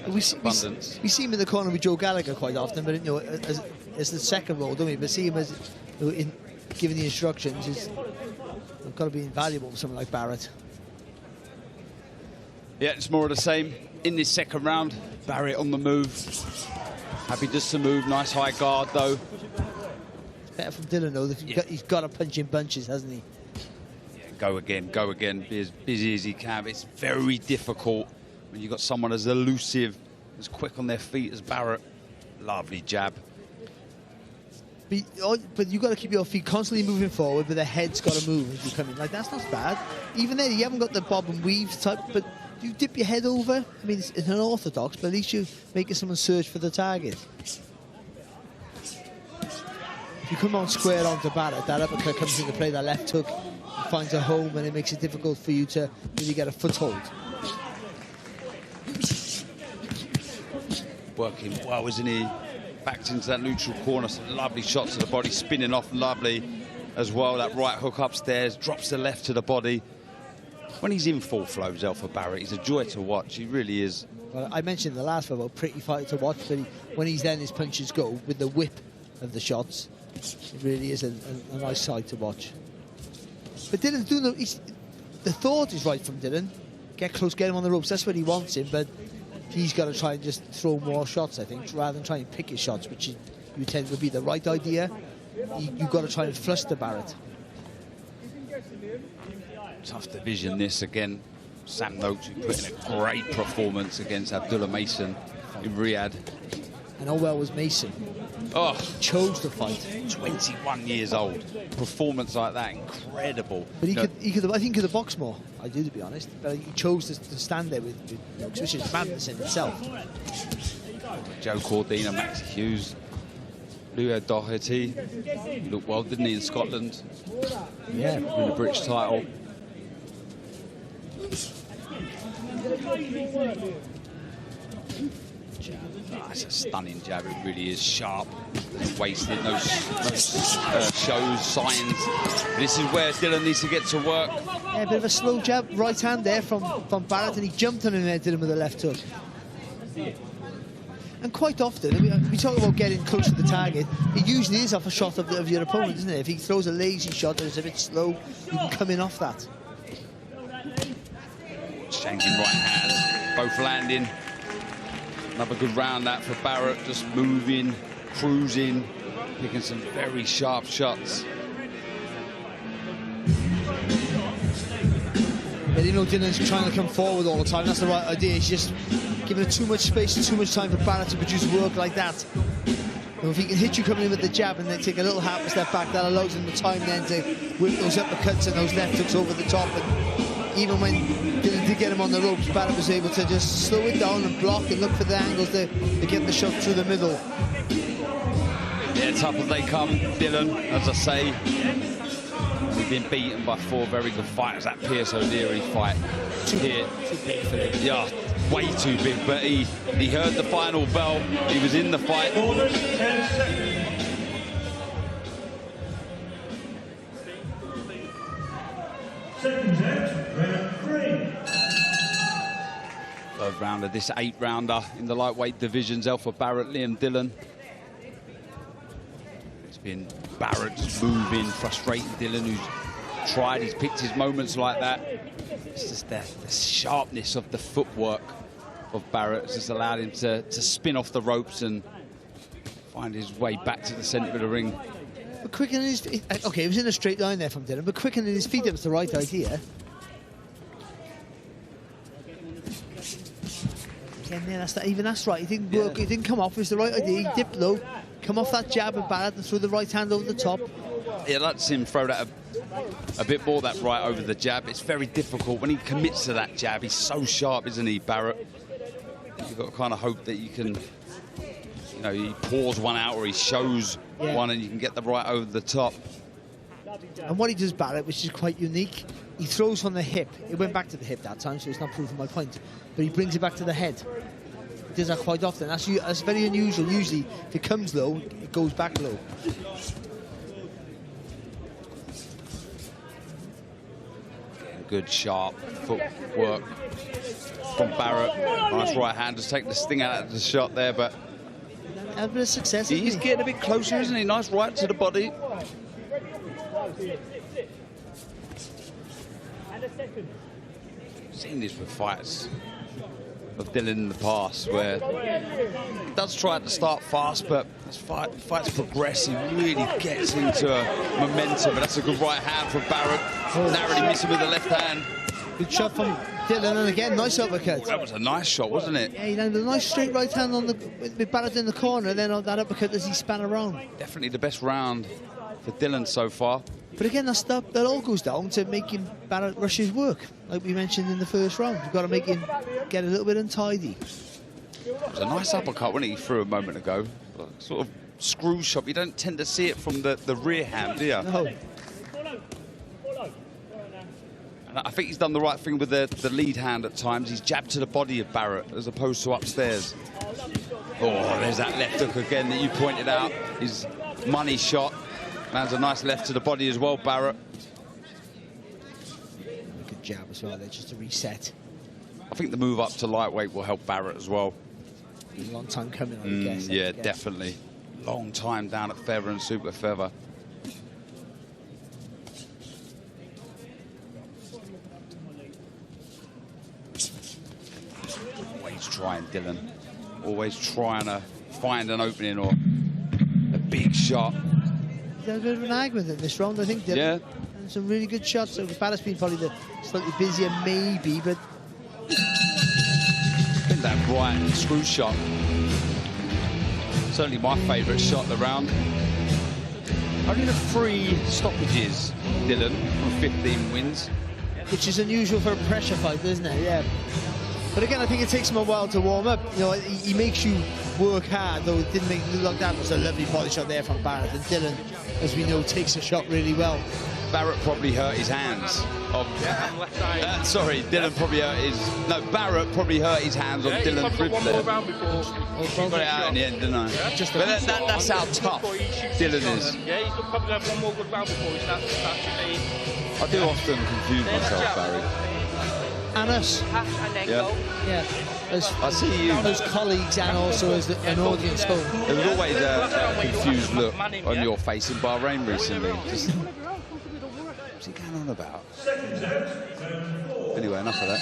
We see him in the corner with Joe Gallagher quite often, but you know, as the second role, don't we? But see him as giving the instructions is got to be invaluable for someone like Barrett. Yeah, it's more of the same in this second round. Barrett on the move. Happy just to move. Nice high guard, though. It's better from Dillon, though. He's got to punch in bunches, hasn't he? Yeah, go again. Be as busy as he can. It's very difficult when you've got someone as elusive, as quick on their feet as Barrett. Lovely jab. But you've got to keep your feet constantly moving forward, but the head's got to move as you come in. Like, that's not bad. Even then, you haven't got the bob and weave type, but you dip your head over? I mean, it's unorthodox, but at least you're making someone search for the target. If you come on square onto Barrett, that uppercut comes into play, that left hook finds a home, and it makes it difficult for you to really get a foothold. Working well, isn't he? Backed into that neutral corner, some lovely shots to the body, spinning off lovely as well. That right hook upstairs, drops the left to the body. When he's in full flow, Alpha Barrett, he's a joy to watch. He really is. Well, I mentioned in the last one about pretty fight to watch, but when he's then his punches go with the whip of the shots, it really is a nice sight to watch. But Dylan's doing the thought is right from Dylan. Get close, get him on the ropes. That's what he wants him, but he's got to try and just throw more shots, I think, rather than try and pick his shots, which you tend to be the right idea. You've got to try and flush the Barrett. Tough division this again. Sam Noakes, who put in a great performance against Abdullah Mason in Riyadh. And how well was Mason? Oh, he chose to fight. 21 years old. Performance like that, incredible. But I think he could have boxed more, I do, to be honest. But he chose to stand there with Noakes, which is madness in itself. Joe Cordina, Max Hughes, Leo Doherty. He looked well, didn't he, in Scotland? Yeah. Win the British title. That's a stunning jab, it really is. Sharp, wasted, no shows, signs. This is where Dylan needs to get to work. Yeah, a bit of a slow jab, right hand there from Barrett, and he jumped on him and did him with a left hook. And quite often, we talk about getting close to the target, it usually is off a shot of your opponent, isn't it? If he throws a lazy shot that is a bit slow, you can come in off that. Changing right hands, both landing. Another good round that for Barrett, just moving, cruising, picking some very sharp shots. Yeah, you know, Dylan's trying to come forward all the time. That's the right idea. He's just giving it too much space and too much time for Barrett to produce work like that. And if he can hit you coming in with the jab and then take a little half a step back, that allows him the time then to whip those uppercuts and those left hooks over the top. And even when Dylan did get him on the ropes, Barrett was able to just slow it down and block and look for the angles to get the shot through the middle. Yeah, tough as they come, Dylan, as I say. We've been beaten by 4 very good fighters. That Pierce O'Leary fight here, yeah, way too big. But he heard the final bell. He was in the fight. Third round of this 8-rounder in the lightweight divisions. Alpha Barrett, Liam Dillon. It's been Barrett moving, frustrating Dillon, who's tried, he's picked his moments like that. It's just the sharpness of the footwork of Barrett has just allowed him to spin off the ropes and find his way back to the centre of the ring. But quickening his feet, okay, he was in a straight line there from Dillon, but quickening his feet, that was the right idea. Again, yeah, that's right. He didn't work, he didn't come off, it was the right idea. He dipped low, come off that jab of Barrett and threw the right hand over the top. Yeah, let's him throw that a bit more, that right over the jab. It's very difficult when he commits to that jab. He's so sharp, isn't he, Barrett? You've got to kind of hope that you can, you know, he pours one out or he shows one and you can get the right over the top. And what he does, Barrett, which is quite unique, he throws from the hip. It went back to the hip that time, so it's not proving my point. But he brings it back to the head. He does that quite often. That's very unusual. Usually, if it comes low, it goes back low. Good, sharp footwork from Barrett. Nice right hand, just take the sting out of the shot there, but a bit of success. He's getting a bit closer, isn't he? Nice right to the body. Seen this with fights of Dillon in the past, where he does try to start fast, but as fights progress, he really gets into a momentum. But that's a good right hand from Barrett. Narrowly missing with the left hand. Good shot from Dillon, and again, nice uppercut. That was a nice shot, wasn't it? Yeah, he landed a nice straight right hand on with Barrett in the corner, and then on that uppercut as he span around. Definitely the best round for Dillon so far. But again, that all goes down to making Barrett rushes work, like we mentioned in the first round. You've got to make him get a little bit untidy. It was a nice uppercut when he threw a moment ago. Sort of screw shot. You don't tend to see it from the rear hand, do you? No. And I think he's done the right thing with the lead hand at times. He's jabbed to the body of Barrett as opposed to upstairs. Oh, there's that left hook again that you pointed out. His money shot. Lands a nice left to the body as well, Barrett. Good jab as well there, just to reset. I think the move up to lightweight will help Barrett as well. A long time coming, I guess. Yeah, definitely. Long time down at feather and super feather. Always trying, Dylan. Always trying to find an opening or a big shot. He's had a bit of an argument in this round, I think, Dylan. Yeah. And some really good shots. So Barrett's been probably the slightly busier, maybe, but... I think that bright screw shot. Certainly my favourite shot of the round. Only the 3 stoppages, Dylan, from 15 wins. Which is unusual for a pressure fight, isn't it? Yeah. But again, I think it takes him a while to warm up. You know, he makes you work hard, though it didn't make it look like that. It was a lovely body shot there from Barrett. And Dylan, as we know, takes a shot really well. Barrett probably hurt his hands. Sorry, Dylan probably hurt his... No, Barrett probably hurt his hands on Dylan's ribs there. One more round before. Got it out in the end, didn't I? Yeah. But that's how tough Dylan is. Yeah, he's probably have one more good round before he starts to lead. I do often confuse myself, Barry. And us. Yeah. I see you. As colleagues and also as an audience home. There was always a confused look on your face in Bahrain recently. Just, what's he going on about? Anyway, enough of that.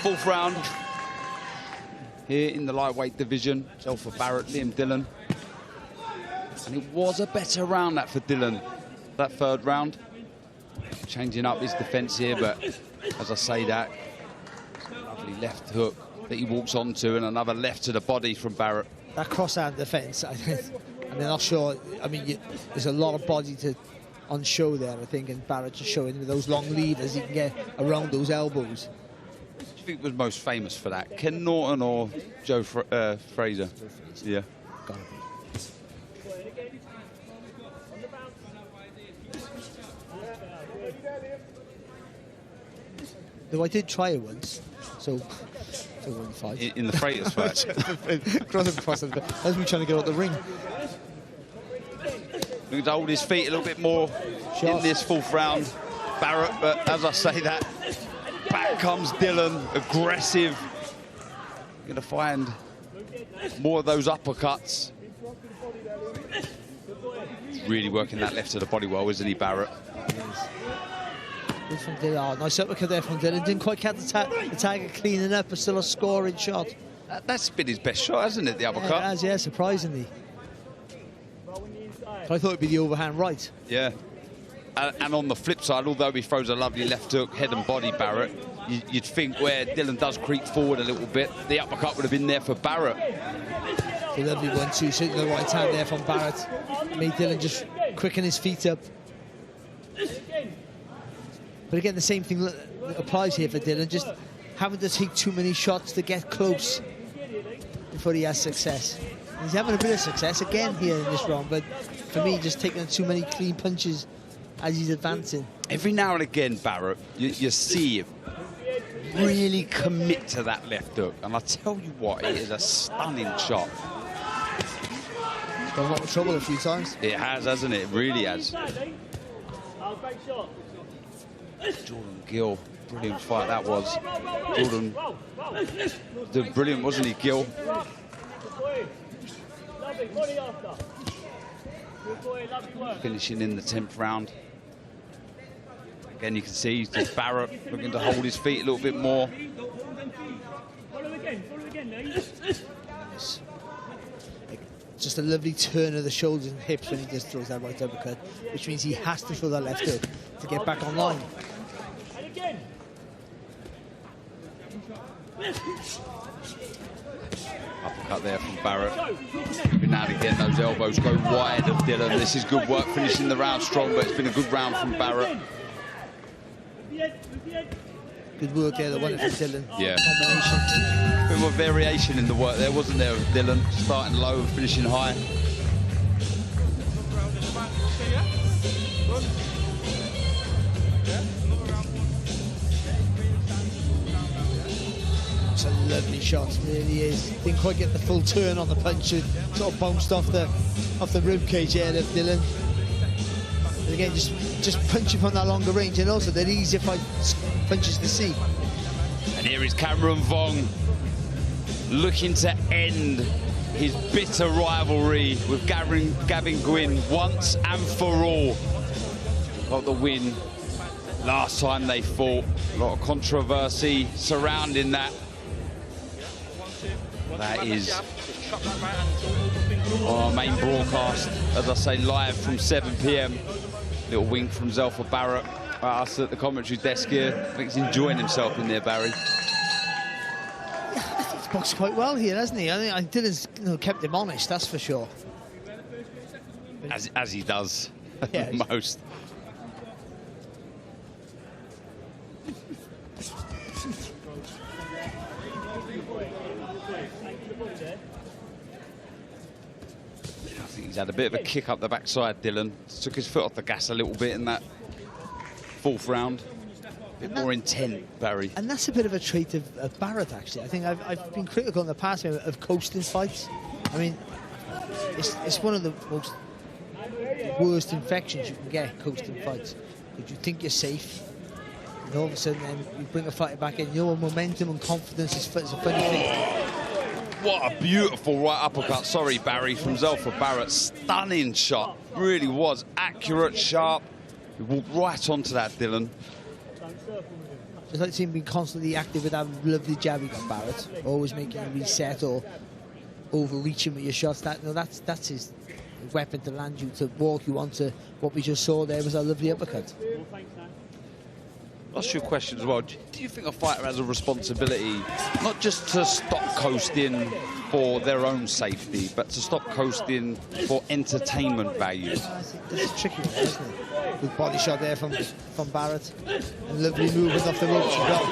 4th round here in the lightweight division. So for Barrett, Liam Dillon. And it was a better round that for Dillon, that 3rd round. Changing up his defence here, but as I say that, lovely left hook that he walks onto and another left to the body from Barrett. That cross-hand defence, I mean, I'm not sure. I mean, there's a lot of body on show there, I think, and Barrett just showing with those long levers he can get around those elbows. Who do you think was most famous for that? Ken Norton or Joe Fraser? Yeah. Gotta be. Though I did try it once, so I wouldn't fight. In the freighters fight? That was me trying to get out the ring. Looking to hold his feet a little bit more in this 4th round. Barrett, but as I say that, back comes Dillon, aggressive. Going to find more of those uppercuts. Really working that left to the body well, isn't he, Barrett? Good from Dillon. Nice uppercut there from Dillon. Didn't quite catch the target cleaning up, but still a scoring shot. That's been his best shot, hasn't it, the uppercut? Yeah, it has, yeah, surprisingly. I thought it'd be the overhand right. Yeah. And on the flip side, although he throws a lovely left hook, head and body, Barrett, you'd think where Dillon does creep forward a little bit, the uppercut would have been there for Barrett. A lovely 1-2, shooting the right hand there from Barrett. Made Dillon just quicken his feet up. But again, the same thing applies here for Dillon, just having to take too many shots to get close before he has success. He's having a bit of success again here in this round, but for me, just taking too many clean punches as he's advancing. Every now and again, Barrett, you see him really commit to that left hook, and I tell you what, it is a stunning shot. He's got a lot of trouble a few times. It has, hasn't it? It really has. Jordan Gill, brilliant fight that was. Jordan did brilliant, wasn't he, Gill? Finishing in the 10th round. Again, you can see just Barrett looking to hold his feet a little bit more. Just a lovely turn of the shoulders and hips when he just throws that right uppercut, which means he has to throw that left hook to get back online. Uppercut there from Barrett. Every now and again, those elbows go wide of Dillon. This is good work, finishing the round strong, but it's been a good round from Barrett. Good work there, the one for Dillon. Yeah. Combination. Bit more variation in the work there, wasn't there, with Dillon? Starting low and finishing high. It's a lovely shot, it really is. Didn't quite get the full turn on the punch. It sort of bounced off the rib cage there of Dillon. But again, just punching from that longer range, and also they're easier punches to see. And here is Cameron Vong looking to end his bitter rivalry with Gavin Gwynn once and for all. Got the win last time they fought. A lot of controversy surrounding that. That is on our main broadcast, as I say, live from 7 p.m. Little wink from Zelfa Barrett at us at the commentary desk here. I think he's enjoying himself in there, Barry. Yeah, I think he's boxed quite well here, hasn't he? I think Dillon's kept him honest, that's for sure. As he does, yeah, most. I think he's had a bit of a kick up the backside, Dillon. Took his foot off the gas a little bit in that fourth round. A bit more intent, Barry. And that's a bit of a trait of Barrett, actually. I think I've been critical in the past of coasting fights. I mean, it's one of the most worst infections you can get, coasting fights. Because you think you're safe, and all of a sudden then you bring a fighter back in. Your momentum and confidence is a funny thing. What a beautiful right uppercut, sorry, Barry, from Zelfa Barrett. Stunning shot, really was. Accurate, sharp. He walked right onto that, Dillon. Just like to see him being constantly active with that lovely jab he got, Barrett. Always making a reset or overreaching with your shots. That's his weapon to land you, to walk you onto what we just saw there was a lovely uppercut. I'll ask you a question as well. Do you think a fighter has a responsibility not just to stop coasting for their own safety, but to stop coasting for entertainment value? It's tricky, isn't it? Good body shot there from Barrett. And lovely movement off the ropes as well.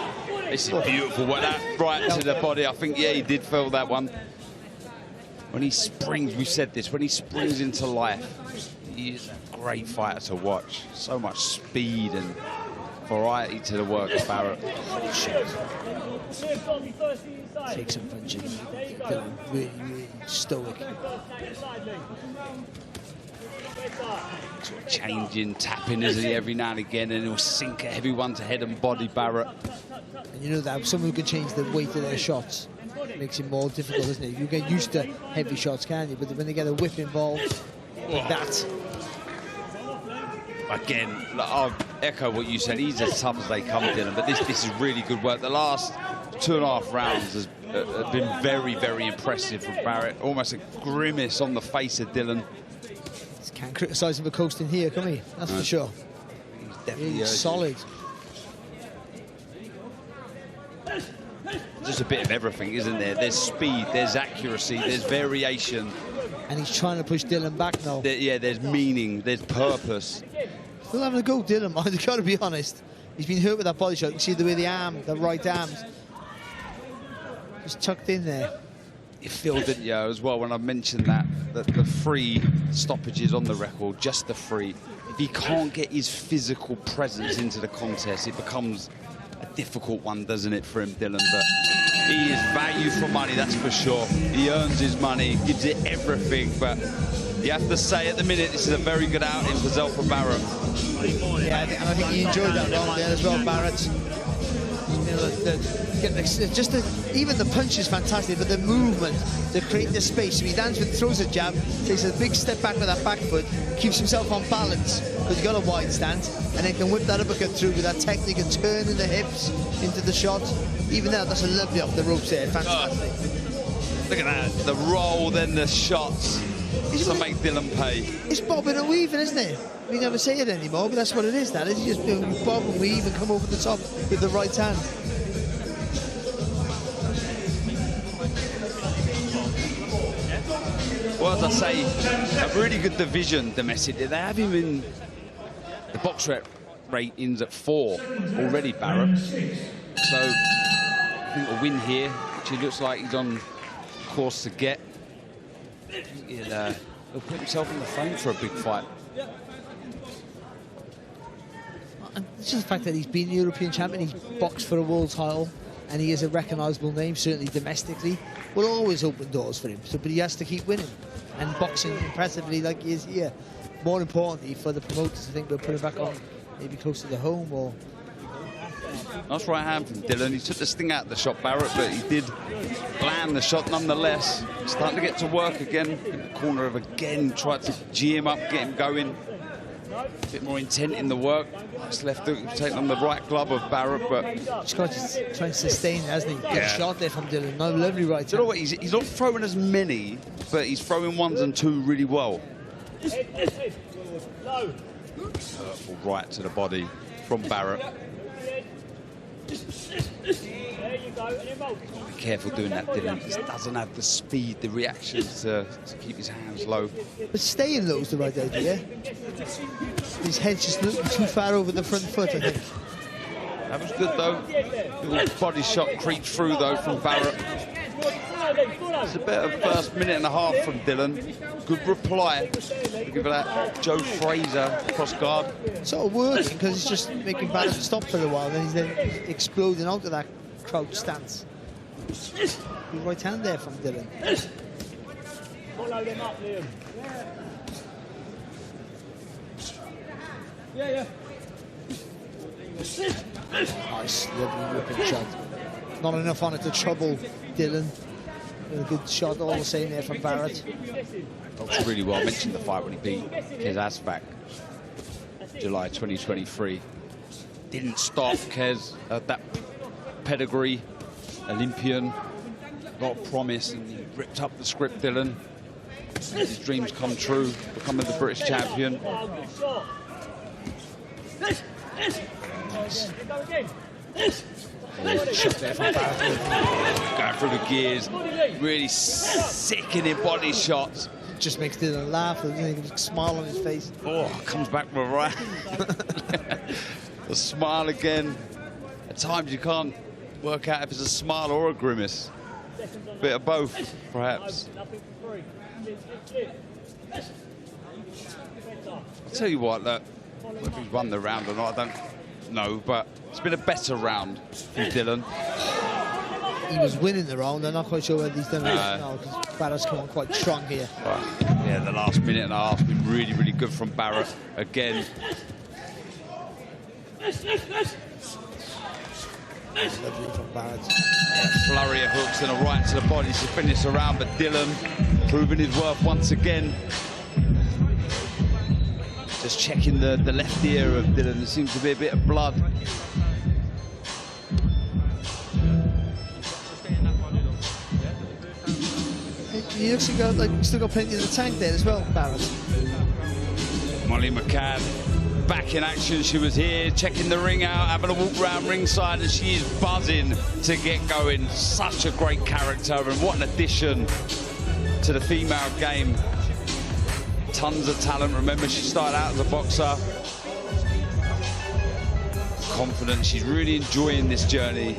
This is beautiful. Well, that right to the body. I think, yeah, he did feel that one. When he springs, we said this, when he springs into life, he is a great fighter to watch. So much speed and variety to the work of Barrett. Take some punches. Really, really stoic. Sort of changing, tapping, isn't he, every now and again, and he'll sink a heavy one to head and body Barrett. And you know that someone who can change the weight of their shots makes it more difficult, isn't it? You get used to heavy shots, can you? But when they get a whip involved, like that. Again, I'll echo what you said. He's as tough as they come, Dillon. But this is really good work. The last 2.5 rounds has been very, very impressive from Barrett. Almost a grimace on the face of Dillon. Can't criticise him for coasting here, can we? That's for sure. He's definitely solid. Just a bit of everything, isn't there? There's speed, there's accuracy, there's variation. And he's trying to push Dillon back now. Yeah, there's meaning, there's purpose. Still having a go, Dillon, I've got to be honest. He's been hurt with that body shot. You can see the way the right arm's just tucked in there. You feel, didn't you, as well, when I mentioned that the 3 stoppages on the record, just the 3. If he can't get his physical presence into the contest, it becomes a difficult one, doesn't it, for him, Dillon? But he is value for money, that's for sure. He earns his money, gives it everything, but you have to say at the minute this is a very good outing for Zelfa Barrett. Yeah, and I think he enjoyed that round there as well, Barrett. You know, even the punch is fantastic, but the movement to create the space. So he lands with, throws a jab, takes a big step back with that back foot, keeps himself on balance because he's got a wide stance, and then can whip that uppercut through with that technique and turning the hips into the shot. Even now, that's a lovely off the ropes there, fantastic. Look at that, the roll, then the shots to make Dillon pay. It's bobbing and weaving, isn't it? We never say it anymore, but that's what it is. That is, you just bob and weave and come over the top with the right hand. as I say, a really good division domestically. They have him in the box rep ratings at 4 already, Barrett. So I think a win here, which he looks like he's on course to get. He'll put himself in the frame for a big fight. And just the fact that he's been European champion, he's boxed for a world title, and he is a recognisable name, certainly domestically, will always open doors for him. So, but he has to keep winning and boxing impressively like he is here. More importantly, for the promoters, I think we'll put him back on maybe closer to home or. Nice right hand from Dylan. He took the sting out of the shot, Barrett, but he did land the shot nonetheless. Starting to get to work again. In the corner of again, tried to G him up, get him going. A bit more intent in the work. Nice left hook, taking on the right glove of Barrett, but he's got to try and sustain, hasn't he? Good shot there from Dylan. No, lovely right hand. You know what? He's not throwing as many, but he's throwing 1s and 2s really well. Powerful right to the body from Barrett. Be careful doing that, Dylan. He just doesn't have the speed, the reaction to keep his hands low. But staying low is the right idea. His head's just looking too far over the front foot, I think. That was good, though. Little body shot creeped through, though, from Barrett. It's a better first minute and a half from Dylan. Good reply. Give it that Joe Fraser cross guard. Sort of working because it's just making Barrett stop for a while, then he's exploding out of that crouch stance. Good right hand there from Dylan. Follow them up, Liam. Yeah. Nice, lovely whipping shot. Not enough on it to trouble Dylan. A good shot all the same there from Barrett. Boxed really well. I mentioned the fight when he beat Kez Aspak, July 2023. Didn't stop. Kez, that pedigree, Olympian, a lot of promise, and he ripped up the script, Dylan. His dreams come true, becoming the British champion. Shot there from Barrett. Going through the gears, really sickening body shots. Just makes Dylan laugh, doesn't he? A smile on his face. Oh, comes back with a right. The smile again. At times you can't work out if it's a smile or a grimace. Bit of both, perhaps. I'll tell you what, look, whether he's won the round or not, I don't know, but it's been a better round from Dylan. He was winning the round. I'm not quite sure whether he's done it now, because Barrett's come on quite strong here. Right. Yeah, the last minute and a half been really, really good from Barrett again. Lovely from Barrett. Yeah, flurry of hooks and a right to the body to finish the round, but Dylan proving his worth once again. Just checking the left ear of Dylan. There seems to be a bit of blood. He looks like he's still got plenty in the tank there as well, Barrett. Molly McCann back in action. She was here checking the ring out, having a walk around ringside, and she is buzzing to get going. Such a great character, and what an addition to the female game. Tons of talent. Remember, she started out as a boxer. Confident. She's really enjoying this journey.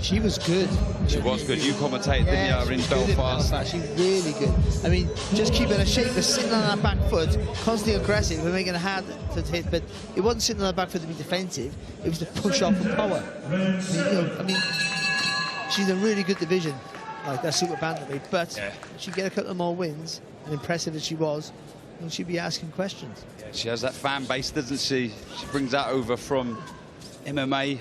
She was good. She was good. You commentated, didn't you, in Belfast? She's really good. I mean, just keeping her shape, but sitting on her back foot, constantly aggressive, we're making it hard to hit, but it wasn't sitting on her back foot to be defensive, it was to push off and power. I mean, she's a really good division, like that super bantamweight, but she'd get a couple more wins, and impressive as she was, and she'd be asking questions. Yeah, she has that fan base, doesn't she? She brings that over from MMA.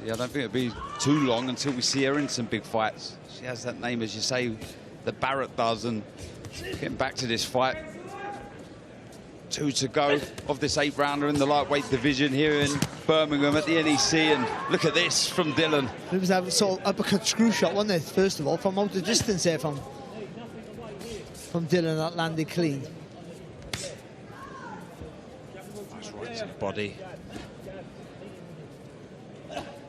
Yeah, I don't think it'll be too long until we see her in some big fights. She has that name, as you say, that Barrett does. And getting back to this fight, 2 to go of this 8-rounder in the lightweight division here in Birmingham at the NEC. And look at this from Dylan. It was that sort of uppercut screw shot, wasn't it? First of all, from out the distance there from Dylan, that landed clean. Nice right to the body.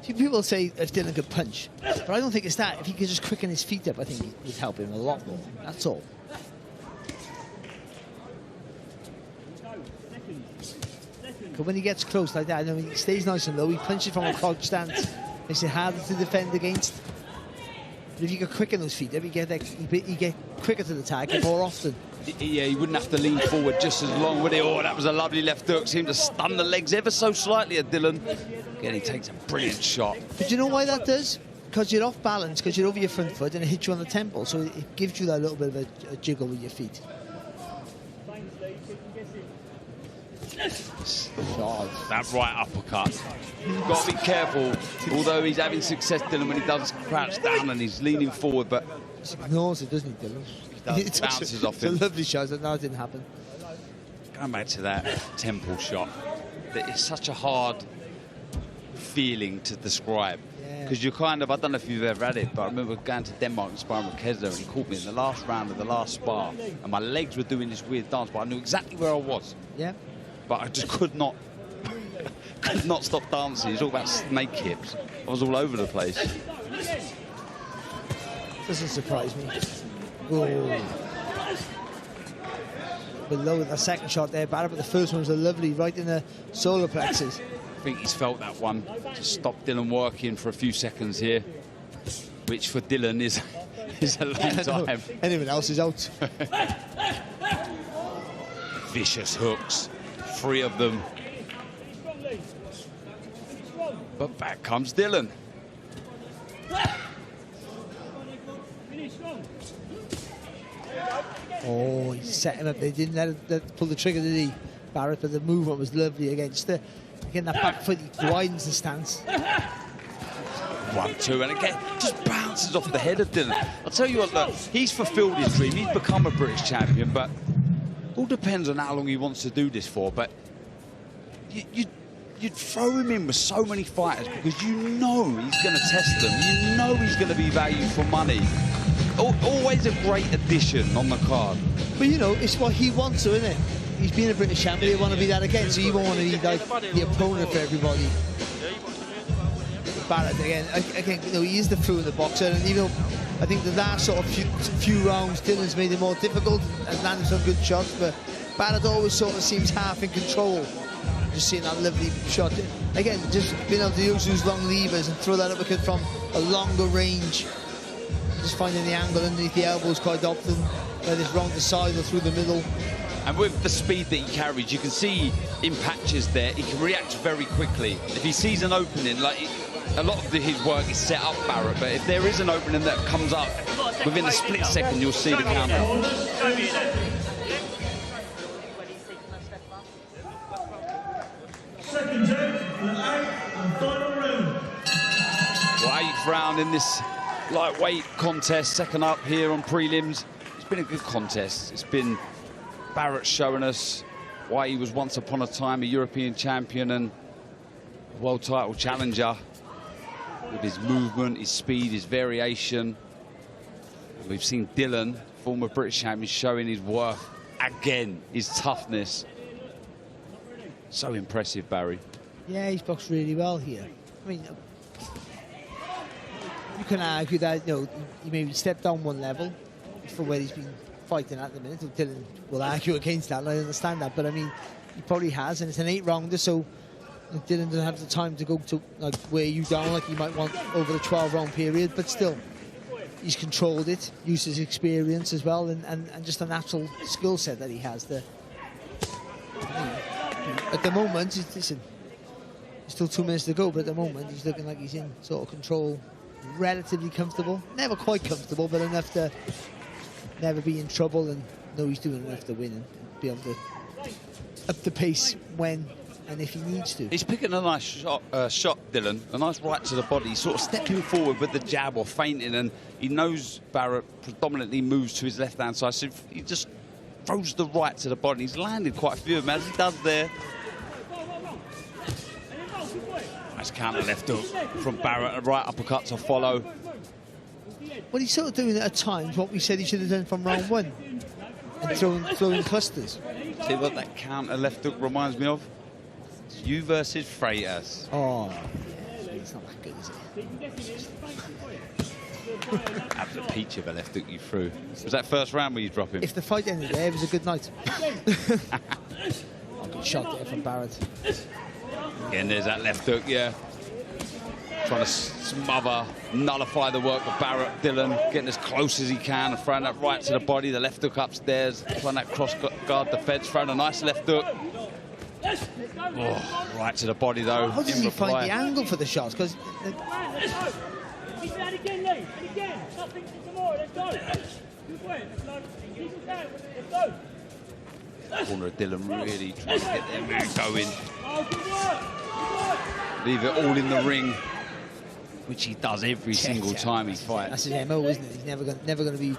People say if Dylan could punch, but I don't think it's that. If he could just quicken his feet up, I think he'd help him a lot more. That's all. But when he gets close like that, I mean, he stays nice and low. He punches from a crouch stance. Makes it harder to defend against. But if you get quick in those feet, then you get quicker to the target more often. Yeah, he wouldn't have to lean forward just as long, would he? Oh, that was a lovely left hook. Seemed to stun the legs ever so slightly at Dylan. Again, he takes a brilliant shot. But you know why that does? Because you're off balance, because you're over your front foot and it hits you on the temple. So it gives you that little bit of a jiggle with your feet. That right uppercut. You've got to be careful. Although he's having success, Dylan, when he does crouch down and he's leaning forward, but he ignores it, doesn't he, Dylan? He does, bounces off him. It's a lovely shot. No, it didn't happen. Going back to that temple shot, it's such a hard feeling to describe. Because you're kind of, I don't know if you've ever had it, but I remember going to Denmark and sparring with Kessler, and he caught me in the last round of the last spar, and my legs were doing this weird dance, but I knew exactly where I was. Yeah. But I just could not stop dancing. It's all about snake hips. I was all over the place. Doesn't surprise me. Oh. Below the second shot there, Barrett, but the first one was a lovely right in the solar plexus. I think he's felt that one. Just stop Dylan working for a few seconds here, which for Dylan is a long time. Anyone else is out. Vicious hooks, 3 of them. But back comes Dylan. Oh, he set him up. They didn't let him pull the trigger, did he, Barrett? But the movement was lovely against the. Again, that back foot, he widens the stance. 1-2, and again, just bounces off the head of Dylan. I'll tell you what, look, he's fulfilled his dream. He's become a British champion, but all depends on how long he wants to do this for. But you'd throw him in with so many fighters because you know he's going to test them. You know he's going to be valued for money. Always a great addition on the card. But, you know, it's what he wants to, isn't it? He's been a British champion, he want to be that again, so he won't want to be like the opponent for everybody. Barrett, again, you know, he is the fluent boxer, and even though I think the last sort of few rounds, Dylan's made it more difficult and landed some good shots, but Barrett always sort of seems half in control. Just seeing that lovely shot. Again, just being able to use those long levers and throw that uppercut from a longer range. Just finding the angle underneath the elbows quite often, whether it's round the side or through the middle. And with the speed that he carries, you can see in patches there, he can react very quickly. If he sees an opening, like a lot of his work is set up, Barrett, but if there is an opening that comes up, within a split second, you'll see the counter. Second take, the 8th and final round. Well, 8th round in this lightweight contest, second up here on prelims. It's been a good contest. It's been Barrett showing us why he was once upon a time a European champion and world title challenger, with his movement, his speed, his variation. And we've seen Dylan, former British champion, showing his worth again, his toughness. So impressive, Barry. Yeah, he's boxed really well here. I mean, you can argue that, you know, he maybe stepped down one level for where he's been fighting at the minute. Dylan will argue against that, and I understand that, but I mean, he probably has, and it's an 8-rounder, so Dylan doesn't have the time to go to like wear you down like he might want over the 12-round period, but still, he's controlled it, used his experience as well, and just a natural skill set that he has there. At the moment, listen, there's still 2 minutes to go, but at the moment, he's looking like he's in sort of control, relatively comfortable. Never quite comfortable, but enough to never be in trouble and know he's doing enough to win and be able to up the pace when and if he needs to. He's picking a nice shot, Dylan, a nice right to the body. He's sort of stepping forward with the jab or feinting, and he knows Barrett predominantly moves to his left-hand side, so he just throws the right to the body. He's landed quite a few of them, as he does there. Nice counter left hook from Barrett, and right uppercut to follow. Well, he's sort of doing it at times what we said he should have done from round 1, and throwing clusters. See what that counter left hook reminds me of? It's you versus Freitas. Oh, yeah, it's not that good, is it? Have the peach of a left hook you threw. Was that first round where you drop him? If the fight ended there, it was a good night. shot there from Barrett. Again, there's that left hook, yeah. Trying to smother, nullify the work of Barrett. Dillon getting as close as he can, and throwing that right to the body. The left hook upstairs, trying that cross guard defense, throwing a nice left hook. Oh, right to the body though. How does he find the angle for the shots? Because corner of Dillon really trying to get their move going. Leave it all in the ring, which he does every single time he fights. That's his MO, isn't it? He's never going to be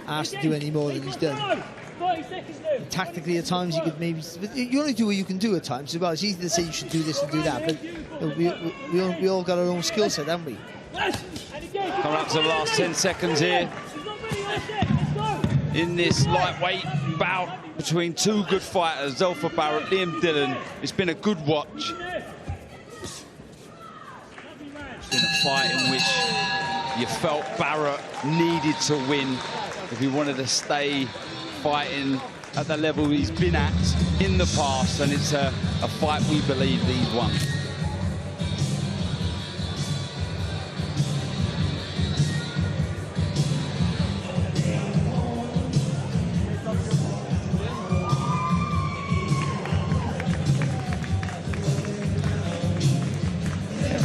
asked to do any more than he's done. And tactically, at times, you could maybe... You only do what you can do at times as well. It's easy to say you should do this and do that, but we all got our own skill set, haven't we? Coming up to the last 10 seconds here in this lightweight bout between two good fighters, Zelfa Barrett, Liam Dillon. It's been a good watch. It's been a fight in which you felt Barrett needed to win if he wanted to stay fighting at the level he's been at in the past, and it's a fight we believe that he's won.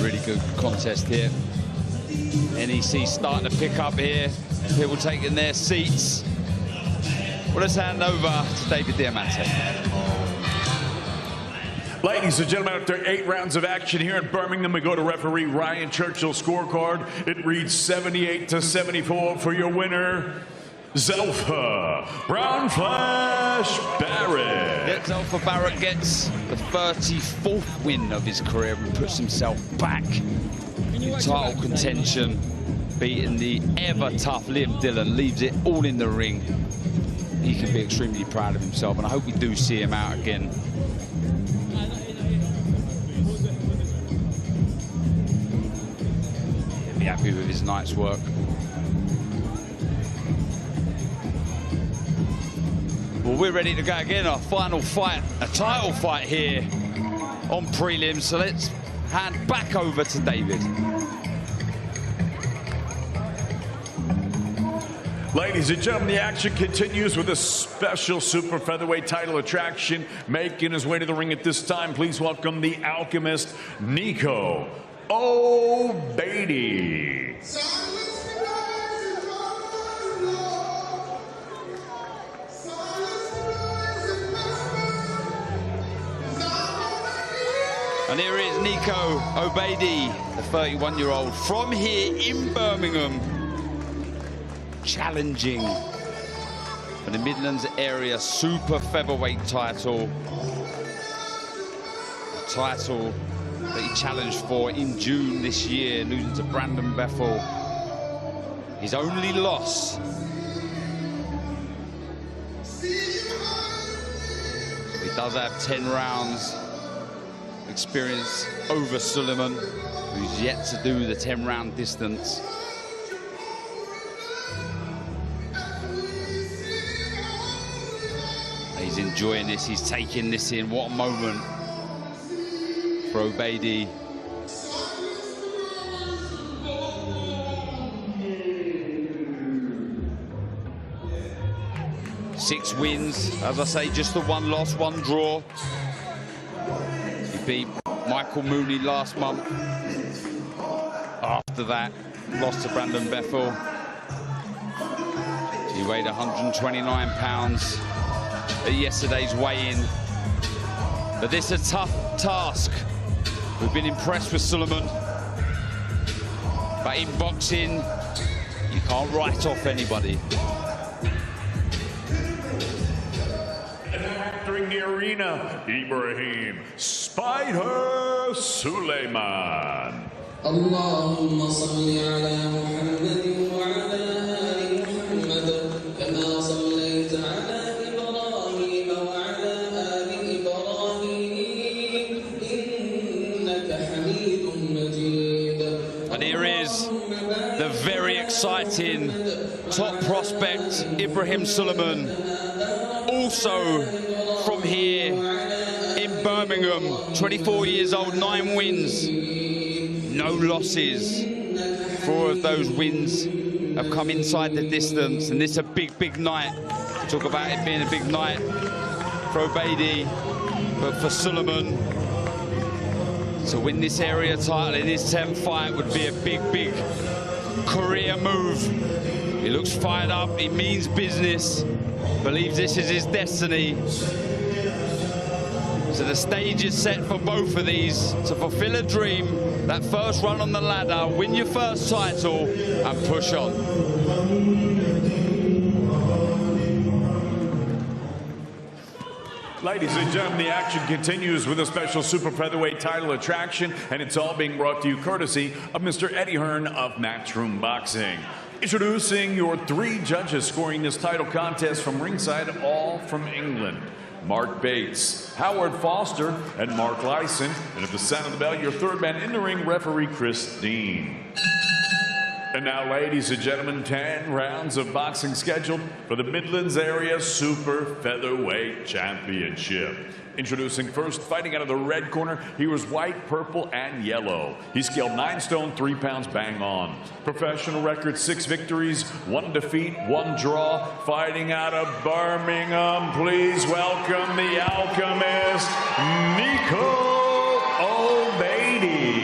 Really good contest here. NEC starting to pick up here. People taking their seats. Well, let's hand over to David Diamante. Ladies and gentlemen, after 8 rounds of action here in Birmingham, we go to referee Ryan Churchill's scorecard. It reads 78-74 for your winner, Zelfa Brown Flash Barrett. Zelfa Barrett gets the 34th win of his career and puts himself back in title contention, beating the ever-tough Liam Dillon, leaves it all in the ring. He can be extremely proud of himself, and I hope we do see him out again. He'll be happy with his night's work. Well, we're ready to go again. Our final fight, a title fight here on prelims. So let's hand back over to David. Ladies and gentlemen, the action continues with a special super featherweight title attraction. Making his way to the ring at this time, please welcome the Alchemist, Nico O'Beatty. And here is Nico O'Beatty, the 31-year-old from here in Birmingham, challenging for the Midlands area super featherweight title. A title that he challenged for in June this year, losing to Brandon Bethel. His only loss. He does have 10 rounds experience over Suleiman, who's yet to do the 10-round distance. He's enjoying this, he's taking this in. What a moment for O'Beatty. Six wins, as I say, just the 1 loss, 1 draw. He beat Michael Mooney last month. After that, lost to Brandon Bethel. He weighed 129 pounds at yesterday's weigh-in. But this is a tough task. We've been impressed with Suleiman. But in boxing, you can't write off anybody. Entering the arena, Ibrahim Spider Suleiman. اللهم صل على محمد وعلى آل محمد كما صليت على إبراهيم وعلى آل إبراهيم إنك حميد مجيد. And here is the very exciting top prospect, Ibrahim Suleiman, also from here Birmingham, 24 years old, 9 wins, no losses. 4 of those wins have come inside the distance, and this is a big, big night. Talk about it being a big night for Obeidi, but for Suleiman to win this area title in his 10th fight would be a big, big career move. He looks fired up, he means business, believes this is his destiny. So the stage is set for both of these to fulfill a dream, that first run on the ladder, win your first title and push on. Ladies and gentlemen, the action continues with a special super featherweight title attraction, and it's all being brought to you courtesy of Mr. Eddie Hearn of Matchroom Boxing. Introducing your 3 judges scoring this title contest from ringside, all from England. Mark Bates, Howard Foster, and Mark Lyson. And at the sound of the bell, your 3rd man in the ring, referee Chris Dean. And now, ladies and gentlemen, 10 rounds of boxing scheduled for the Midlands Area Super Featherweight Championship. Introducing first, fighting out of the red corner, he was white, purple, and yellow. He scaled 9 stone, 3 pounds, bang on. Professional record, 6 victories, 1 defeat, 1 draw. Fighting out of Birmingham, please welcome the Alchemist, Nico Obeidi.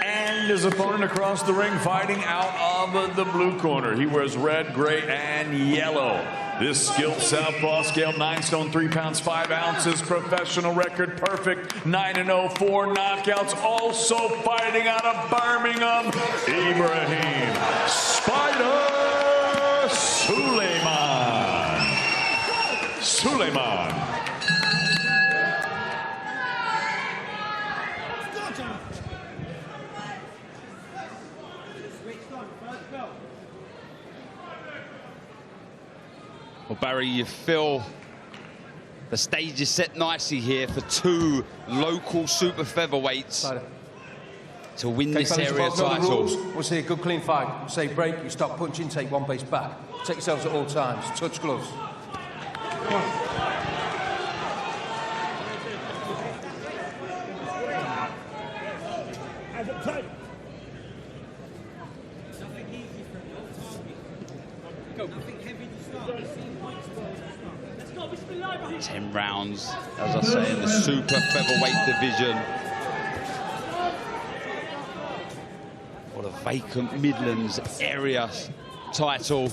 And his opponent across the ring, fighting out of the blue corner. He wears red, gray, and yellow. This skilled southpaw scaled 9 stone, 3 pounds, 5 ounces. Professional record perfect, 9-0, 4 knockouts. Also fighting out of Birmingham, Ibrahim Spider Suleiman. Well, Barry, you feel the stage is set nicely here for 2 local super featherweights to win this area title. We'll see a good clean fight. We'll say break, you stop punching, take 1 pace back. Take yourselves at all times, touch gloves. Come on. 10 rounds, as I say, in the super featherweight division. What a vacant Midlands area title.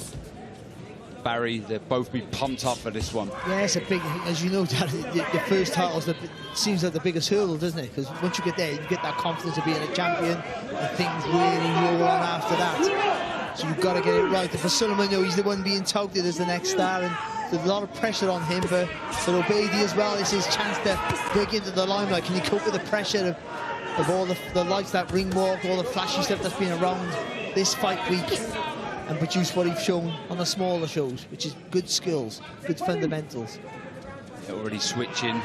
Barry, they'll both be pumped up for this one. Yeah, it's a big, as you know, the first title's seems like the biggest hurdle, doesn't it? Because once you get there, you get that confidence of being a champion, and things really roll on after that. So you've got to get it right. And for Suleiman, he's the one being touted as the next star, and there's a lot of pressure on him. For Obeidi as well, it's his chance to break into the limelight. Can he cope with the pressure of all the lights, that ring walk, all the flashy stuff that's been around this fight week, and produce what he's shown on the smaller shows, which is good skills, good fundamentals. Already switching.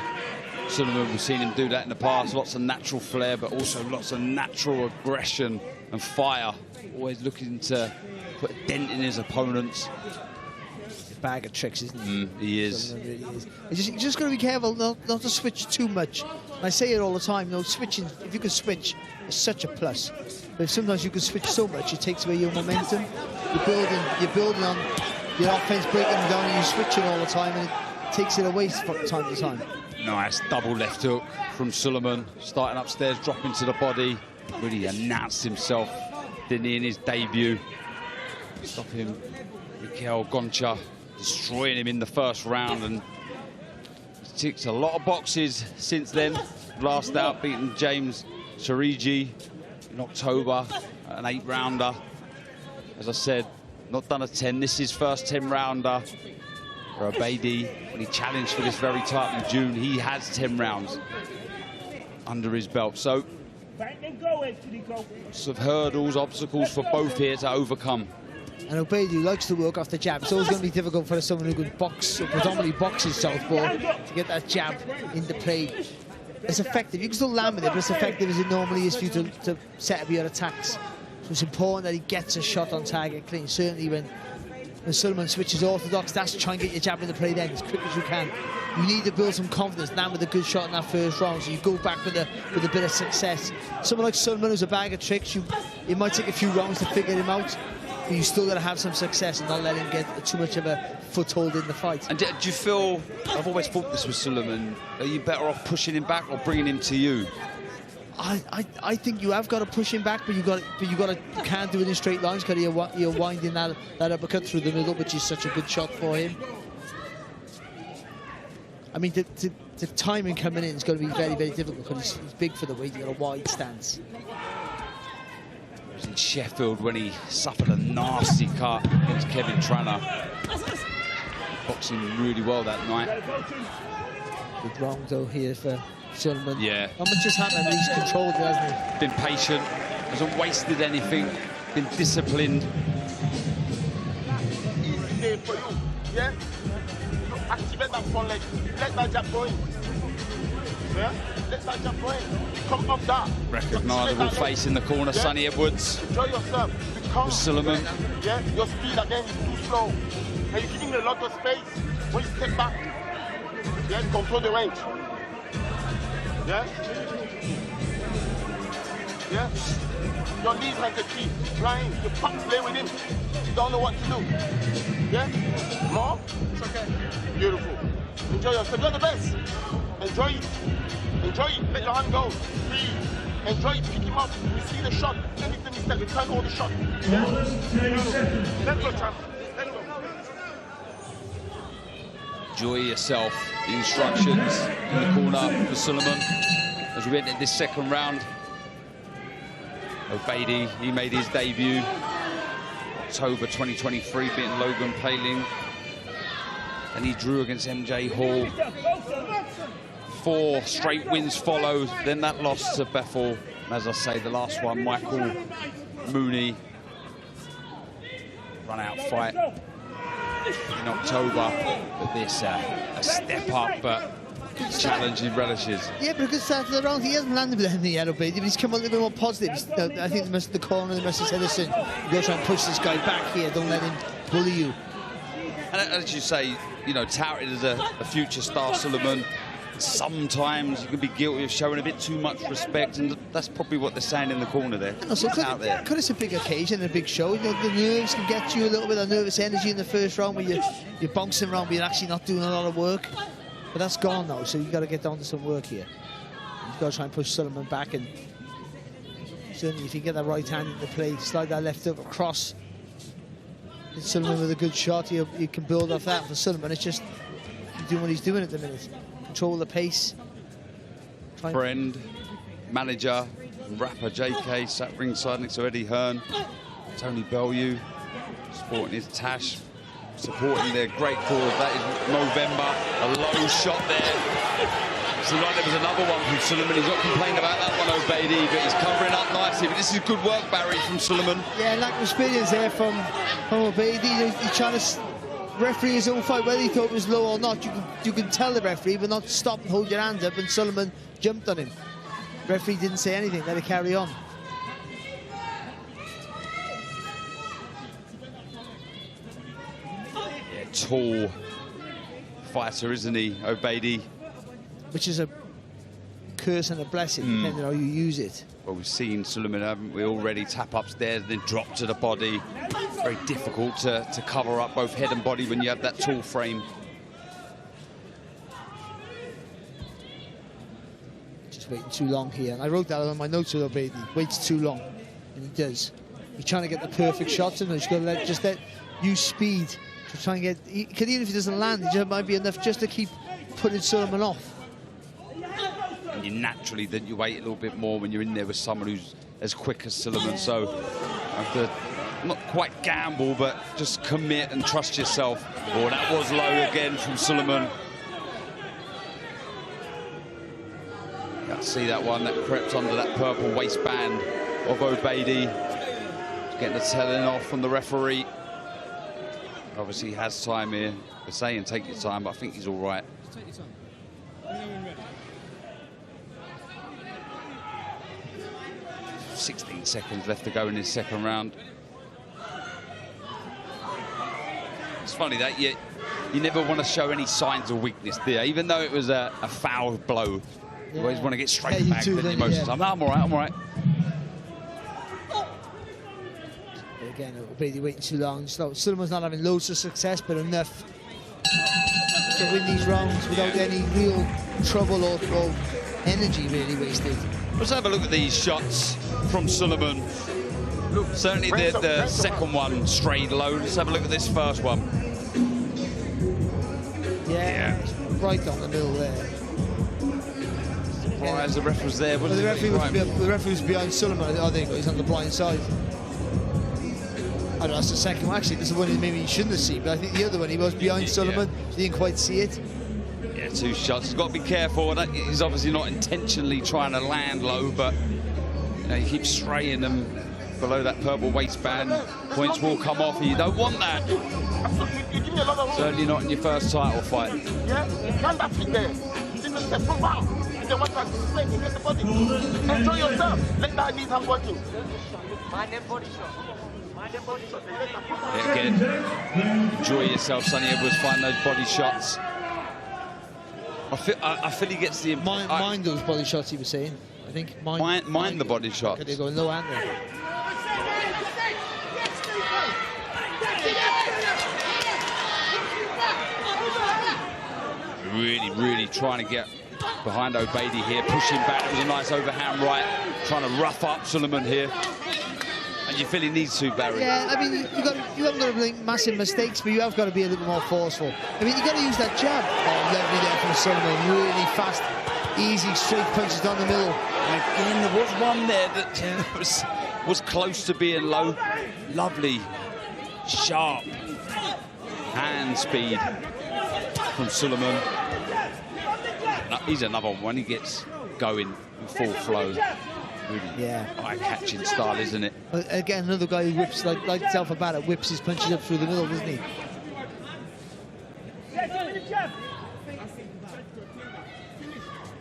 Suleiman, we've seen him do that in the past. Lots of natural flair, but also lots of natural aggression and fire. Always looking to put a dent in his opponents. A bag of tricks, isn't he? He is. Really is. You just got to be careful not to switch too much. I say it all the time, switching, if you can switch, is such a plus. But if sometimes you can switch so much, it takes away your momentum. You're building on your offense, breaking them down, and you're switching all the time, and it takes it away from time to time. Nice double left hook from Suleiman, starting upstairs, dropping to the body. Really announced himself, didn't he, in his debut. Stopping Mikhail Goncha, destroying him in the first round, and ticked a lot of boxes since then. Last out, beating James Charigi in October, an 8-rounder. As I said, not done a 10. This is first 10-rounder for Obeidi. When he challenged for this very title in June, he has 10 rounds under his belt. So, lots of hurdles, obstacles for both here to overcome. And Obeidi likes to work off the jab. It's always going to be difficult for someone who can box, or predominantly boxes southpaw, to get that jab into play. It's effective. You can still land with it, but it's effective as it normally is for you to set up your attacks. So it's important that he gets a shot on target clean. Certainly when when Sullivan switches orthodox, that's to try and get your jab in the play then as quick as you can. You need to build some confidence now with a good shot in that first round, so you go back with a bit of success. Someone like Sullivan who's a bag of tricks, it might take a few rounds to figure him out, but you still got to have some success and not let him get too much of a foothold in the fight. And do you feel, I've always thought this was Sullivan, are you better off pushing him back or bringing him to you? I think you have got to push him back, but you can't do it in straight lines because you're winding that uppercut through the middle, which is such a good shot for him. I mean, the timing coming in is going to be very, very difficult because he's big for the weight. He's got a wide stance. It was in Sheffield when he suffered a nasty cut against Kevin Tranner. Boxing really well that night. Good round though here for Sullivan. Yeah. Not much has happened, he's controlled it, hasn't he? Been patient, hasn't wasted anything, been disciplined. Easy day for you, yeah? You activate that front leg, let that jab go in. Yeah? Let that jab go in. Come up that. Recognisable face in the corner, yeah? Sonny Edwards. Enjoy yourself. Become Sullivan. Yeah, your speed again is too slow. And you're giving a lot of space. When you step back, yeah, control the range. Yeah? Yeah? Your knees like a key. Flying, you play with him. You don't know what to do. Yeah? More? It's okay. Beautiful. Enjoy yourself. You're the best. Enjoy it. Enjoy it. Let your hand go. Breathe. Enjoy it. Pick him up. You see the shot. Make the mistake. You can't hold the shot. Yeah? Let's go, champ. Let's go. Enjoy yourself. The instructions in the corner for Sullivan as we enter this second round. Obeidi, he made his debut October 2023, beating Logan Paling. And he drew against MJ Hall. 4 straight wins followed, then that loss to Bethel. And as I say, the last one, Michael Mooney. Run-out fight in October, but this a step up, but challenging relishes. Yeah, but because after the round he hasn't landed with anything yet, but he's come a little bit more positive. I think the corner, they must have said, listen, you got to try and push this guy back here, don't let him bully you. And as you say, you know, touted as a future star, Sullivan. Sometimes you can be guilty of showing a bit too much respect, and that's probably what they're saying in the corner there. And also, because it's a big occasion, a big show, you know, the nerves can get you a little bit of nervous energy in the first round where you're bouncing around, but you're actually not doing a lot of work. But that's gone now, so you've got to get down to some work here. You've got to try and push Sullivan back, and certainly if you get that right hand into play, slide that left up across. Sullivan with a good shot, you can build off that. For Sullivan, it's just doing what he's doing at the minute. Control the pace. Friend, manager, rapper JK sat ringside next to Eddie Hearn. Tony Bellew sporting his tash, supporting their great cause. That is November. A low shot there. So like there was another one from Sullivan. He's not complaining about that one, Obeidi, but he's covering up nicely. But this is good work, Barry, from Sullivan. Yeah, lack of experience there from Obeidi. He's trying to referee his own fight, whether he thought it was low or not. You can tell the referee, but not stop and hold your hands up, and Sullivan jumped on him. The referee didn't say anything, let it carry on. Yeah, tall fighter, isn't he, Obeidi? Which is a curse and a blessing, depending on how you use it. Well, we've seen Sullivan, haven't we, already tap upstairs, then drop to the body. Very difficult to cover up both head and body when you have that tall frame. Just waiting too long here. And I wrote that on my notes with Obeidi. Waits too long, and he does. He's trying to get the perfect shots in, and he's got to just use speed to try and get. Because even if he doesn't land, it might be enough just to keep putting Sullivan off. And you naturally, then you wait a little bit more when you're in there with someone who's as quick as Sullivan. So you have to not quite gamble, but just commit and trust yourself. Oh, that was low again from Sullivan. You can see that one that crept under that purple waistband of Obeidi. Getting the telling off from the referee. Obviously, he has time here. They're saying take your time, but I think he's all right. Take your time. Let me know when you're ready. 16 seconds left to go in his second round. funny that you never want to show any signs of weakness there, even though it was a foul blow. You always want to get straight back. Most of the time. No, I'm all right. I'm all right. Again, O'Beatty waiting too long. Sullivan's not having loads of success, but enough to win these rounds without any real trouble or energy really wasted. Let's have a look at these shots from Sullivan. Certainly the second one strayed low. Let's have a look at this first one. Yeah. Right down the middle there. Why the ref was there? Well, the referee was behind Sullivan. I think he's on the blind side. I don't know, that's the second one. Actually, this is one that maybe you shouldn't have seen, but I think the other one, he was behind Sullivan, so he didn't quite see it. Yeah, 2 shots. He's got to be careful. He's obviously not intentionally trying to land low, but you know, he keeps straying them below that purple waistband. Points will come off, and you don't want that. Certainly not in your first title fight. Yeah, stand up in there. Enjoy yourself. Let that knees have working. Mind them body shots. Yeah, again, enjoy yourself, Sonny Edwards. Find those body shots. I feel he gets the mind those body shots. He was saying. I think mind the body shots. They're going low angle. Really trying to get behind O'Beatty here, pushing back. It was a nice overhand right, trying to rough up Sullivan here. And you feel he needs to, Barry. Yeah, I mean, you haven't got to make massive mistakes, but you have got to be a little bit more forceful. I mean, you got to use that jab. Oh, lovely there from Sullivan. Really fast, easy, straight punches down the middle. Again, there was one there that was close to being low. Lovely, sharp hand speed from Sullivan. He's another one when he gets going in full flow. Really eye-catching style, isn't it? Again, another guy who whips, like Alpha Batter, whips his punches up through the middle, doesn't he?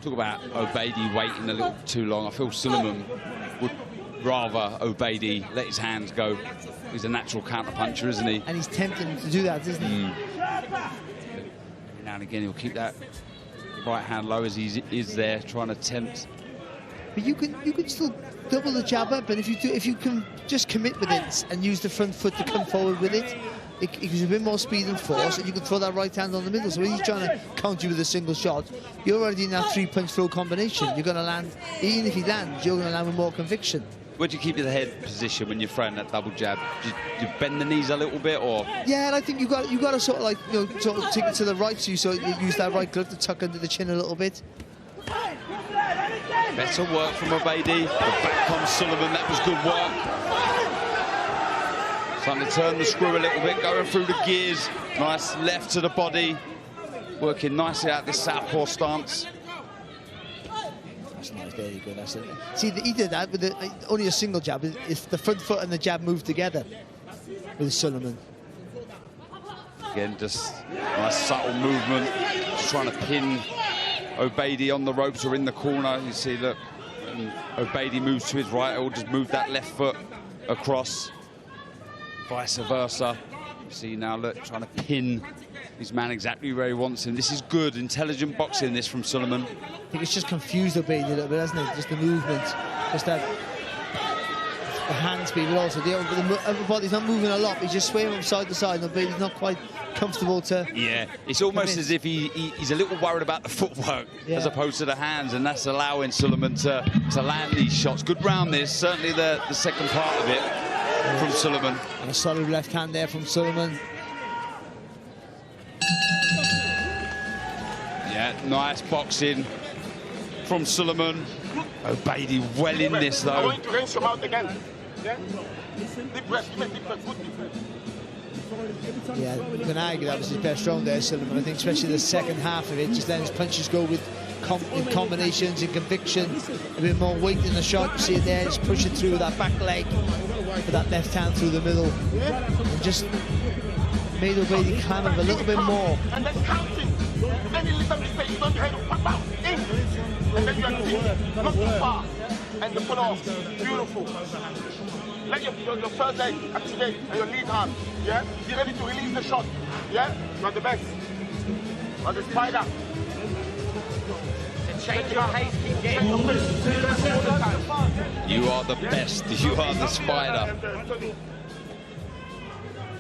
Talk about O'Beatty waiting a little too long. I feel Sullivan would rather O'Beatty let his hands go. He's a natural counter-puncher, isn't he? And he's tempting to do that, isn't he? Now and again, he'll keep that right hand low as he is there, trying to tempt. But you can still double the jab up, and if you can just commit with it and use the front foot to come forward with it, it gives you a bit more speed and force, and you can throw that right hand on the middle. So when he's trying to counter you with a single shot, you're already in that 3-punch throw combination. You're going to land, even if he lands, you're going to land with more conviction. Where do you keep your head position when you're throwing that double jab? Do you bend the knees a little bit, or? Yeah, and I think you got to sort of sort of take it to the right, so you use that right glove to tuck under the chin a little bit. Better work from O'Beatty. Back comes Sullivan. That was good work. Starting to turn the screw a little bit, going through the gears. Nice left to the body. Working nicely out this southpaw stance. That's nice. There you go. That's it. See, he did that with only a single jab. If the front foot and the jab moved together with Sullivan. Again, just nice subtle movement. Just trying to pin O'Beatty on the ropes or in the corner. You see, look, O'Beatty moves to his right, he'll just move that left foot across, vice versa. You see now, look, trying to pin his man exactly where he wants him. This is good, intelligent boxing, this from Sullivan. I think it's just confused O'Beatty a little bit, hasn't it? Just the movement, just that the hand speed, but also the upper body's not moving a lot. He's just swaying from side to side, and O'Beatty's not quite comfortable to. Yeah, it's almost as if he's a little worried about the footwork as opposed to the hands, and that's allowing Sullivan to land these shots. Good round this, certainly the second part of it from Sullivan. And a solid left hand there from Sullivan. Yeah, nice boxing from Sullivan. O'Beatty well in this though. I'm going to rinse your mouth again. Yeah? Deep breath, deep breath, good deep breath. Yeah, you can argue that was his best round there, Sullivan. I think especially the second half of it, just letting his punches go with combinations and conviction, a bit more weight in the shot. You see it there, just pushing through with that back leg, with that left hand through the middle, and just made O'Beatty climb up a little bit more. And then counting. Any little mistake, you don't try to pop out. In. And then you are deep, not too far. And the pull off. Beautiful. Let your first leg activate and your lead arm. Yeah? Be ready to release the shot. Yeah? You're the best. You're the spider. Change your pace, keep getting You are the best. You are the spider.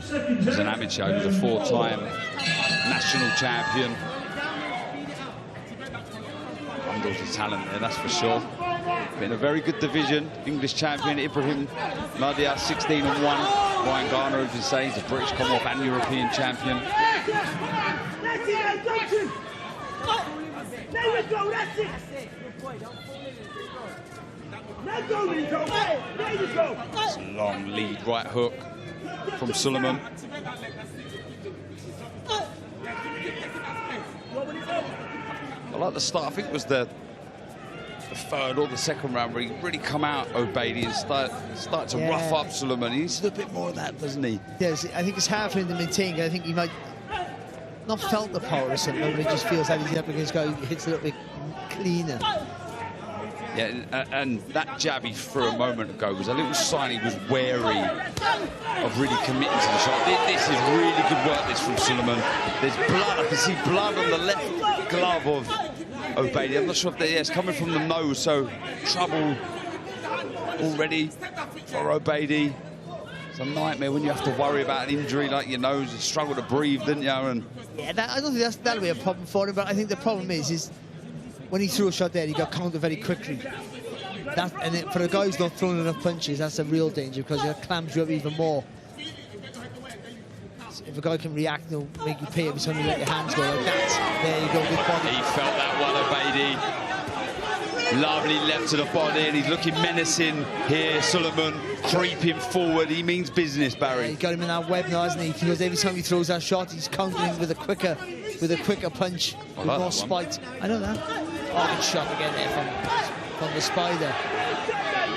As an amateur, he was a 4-time national champion. Bundles of talent there, that's for sure. Been a very good division. English champion Ibrahim Nadia, 16-1. Ryan Garner, as you say, is a British, Commonwealth and European champion. There we go, that's it. Now go, Rico. There you go. It's a long lead right hook from Suleiman. I like the start. I think it was the third or the second round where he really come out Obeidi and start to rough up Suleiman. He needs a bit more of that, doesn't he? Yes, I think it's hard for him to maintain. I think he might not felt the power or something, but he just feels like he's up against guy who hits a little bit cleaner. Yeah, and that jab he threw a moment ago was a little sign he was wary of really committing to the shot. This is really good work, this from Suleiman. There's blood, I can see blood on the left glove of Obeidi. I'm not sure if it's coming from the nose, so trouble already for Obeidi. It's a nightmare when you have to worry about an injury like your nose and struggle to breathe, didn't you? And yeah, I don't think that'll be a problem for him, but I think the problem is when he threw a shot there, he got countered very quickly. For a guy who's not throwing enough punches, that's a real danger because it clams you up even more. So if a guy can react, he'll make you pay every time you let your hands go like that. There you go, good body. He felt that one, Obeidi. Lovely left to the body, and he's looking menacing here. Suleiman creeping forward. He means business, Barry. Yeah, he got him in that web now, hasn't he? Because every time he throws that shot, he's countering with a quicker punch, with more spite. I know that. Oh, good shot again there from the spider.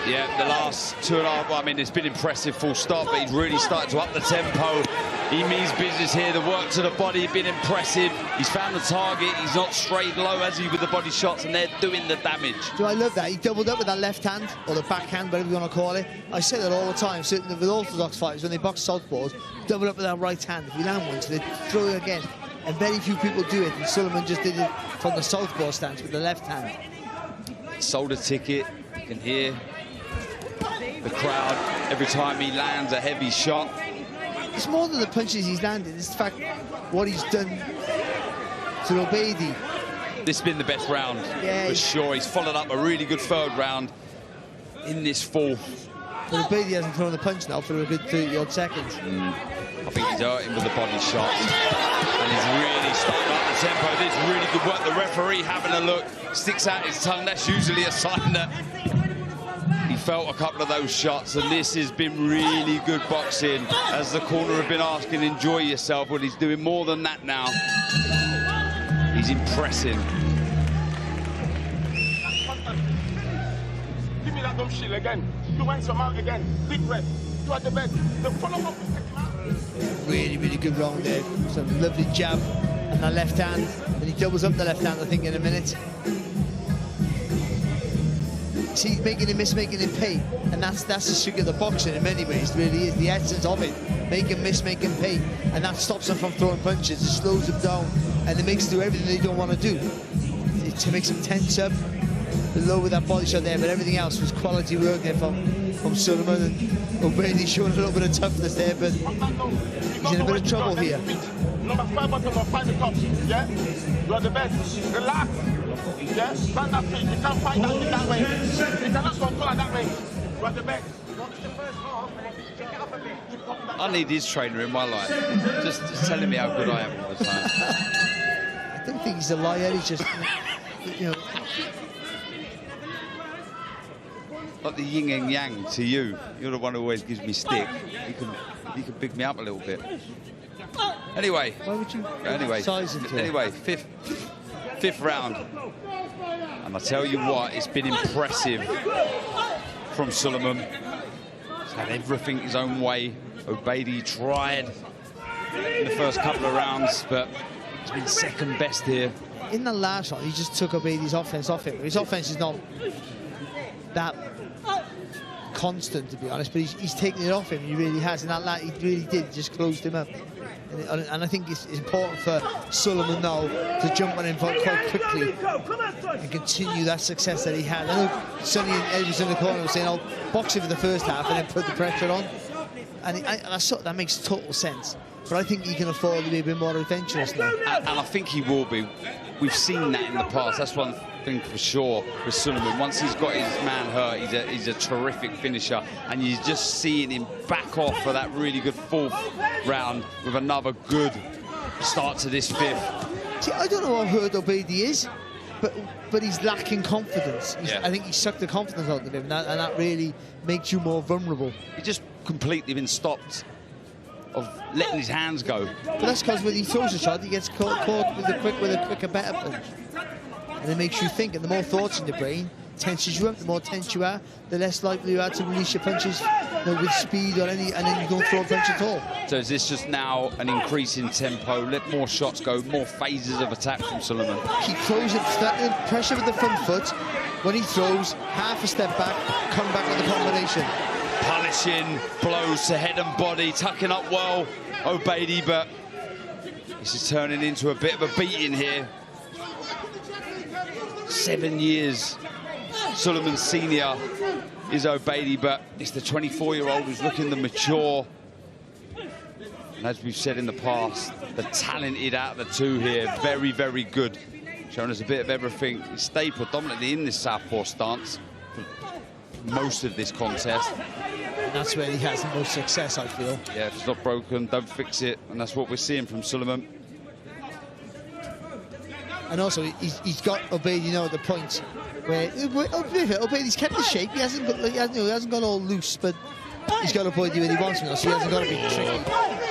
Yeah, the last 2.5, I mean, it's been impressive, full stop, but he's really started to up the tempo. He means business here. The work to the body has been impressive. He's found the target. He's not straight low, has he, with the body shots, and they're doing the damage. Do I love that? He doubled up with that left hand, or the backhand, whatever you want to call it. I say that all the time. So with orthodox fighters, when they box southpaws, double up with that right hand. If you land one, so they throw it again. And very few people do it, and Suleiman just did it from the southpaw stance with the left hand. Sold a ticket. You can hear the crowd every time he lands a heavy shot. It's more than the punches he's landed, it's the fact what he's done to Obeidi. This has been the best round, for sure. He's followed up a really good third round in this fourth. But Obeidi hasn't thrown a punch now for a good 30-odd seconds. I think he's hurt him with the body shot. And he's really starting up the tempo. This is really good work. The referee having a look, sticks out his tongue. That's usually a sign that he felt a couple of those shots, and this has been really good boxing. As the corner have been asking, enjoy yourself. Well, he's doing more than that now. He's impressing. Give me that dumb shit again. You went some out again. Big breath. You are the best. The follow-up. Really, really good round there. Some lovely jab and that left hand. And he doubles up the left hand, I think, in a minute. See, making him miss, making him pay. And that's the secret of the boxing in many ways. It really is the essence of it. Make him miss, make him pay. And that stops him from throwing punches. It slows him down. And it makes him do everything they don't want to do. It makes him tense up. Low with that body shot there, but everything else was quality work there from Suleiman. And Obeidi showing a little bit of toughness there, but he's in a bit of trouble here. Number 5 bottom or 5 the top. Yeah? You are the best. Relax. Yeah? Stand up straight. You can't fight that way. You cannot control that way. You are the best. I need his trainer in my life. Just telling me how good I am all the time. I don't think he's a liar. He's just, you know. Like the yin and yang to you. You're the one who always gives me stick. You can pick me up a little bit. Anyway. Why would you size into it? Anyway, fifth round. And I tell you what, it's been impressive from Suleiman. He's had everything his own way. Obeidi tried in the first couple of rounds, but he's been second best here. In the last round, he just took Obeidi's offense off it. His offense is not that constant, to be honest, but he's taken it off him. He really has, and that he really did. He just closed him up. And I think it's important for Sullivan now to jump on him quite quickly and continue that success that he had. I know Sonny and Ed was in the corner saying, "I'll box him for the first half and then put the pressure on," and I saw that makes total sense. But I think he can afford to be a bit more adventurous now. And I think he will be. We've seen that in the past. That's one thing for sure with Sullivan. Once he's got his man hurt, he's a terrific finisher. And you're just seeing him back off for that really good fourth round with another good start to this fifth. See, I don't know how hurt Obeidi is, but he's lacking confidence. I think he sucked the confidence out of him, and that really makes you more vulnerable. He just completely been stopped of letting his hands go. But that's because when he throws a shot, he gets caught with a quicker, better punch. And it makes you think, and the more thoughts in the brain tenses you up. The more tense you are, the less likely you are to release your punches with speed or any, and then you don't throw a punch at all. So is this just now an increase in tempo? Let more shots go, more phases of attack from Sullivan. He throws it, pressure with the front foot. When he throws, half a step back, come back with a combination. Punishing blows to head and body, tucking up well, Obeidi, but this is turning into a bit of a beating here. 7 years Sullivan senior is Obeidi, but it's the 24-year-old who's looking the mature. And as we've said in the past, the talented out of the two here, very, very good. Showing us a bit of everything. He stayed predominantly in this southpaw stance for most of this contest. And that's where he has the most success, I feel. Yeah, if it's not broken, don't fix it. And that's what we're seeing from Sullivan. And also, he's got Obeidi, you know, at the point where Obeidi's kept the shape. He hasn't got all loose, but he's got Obeidi where he wants him, so he hasn't got to be tricky.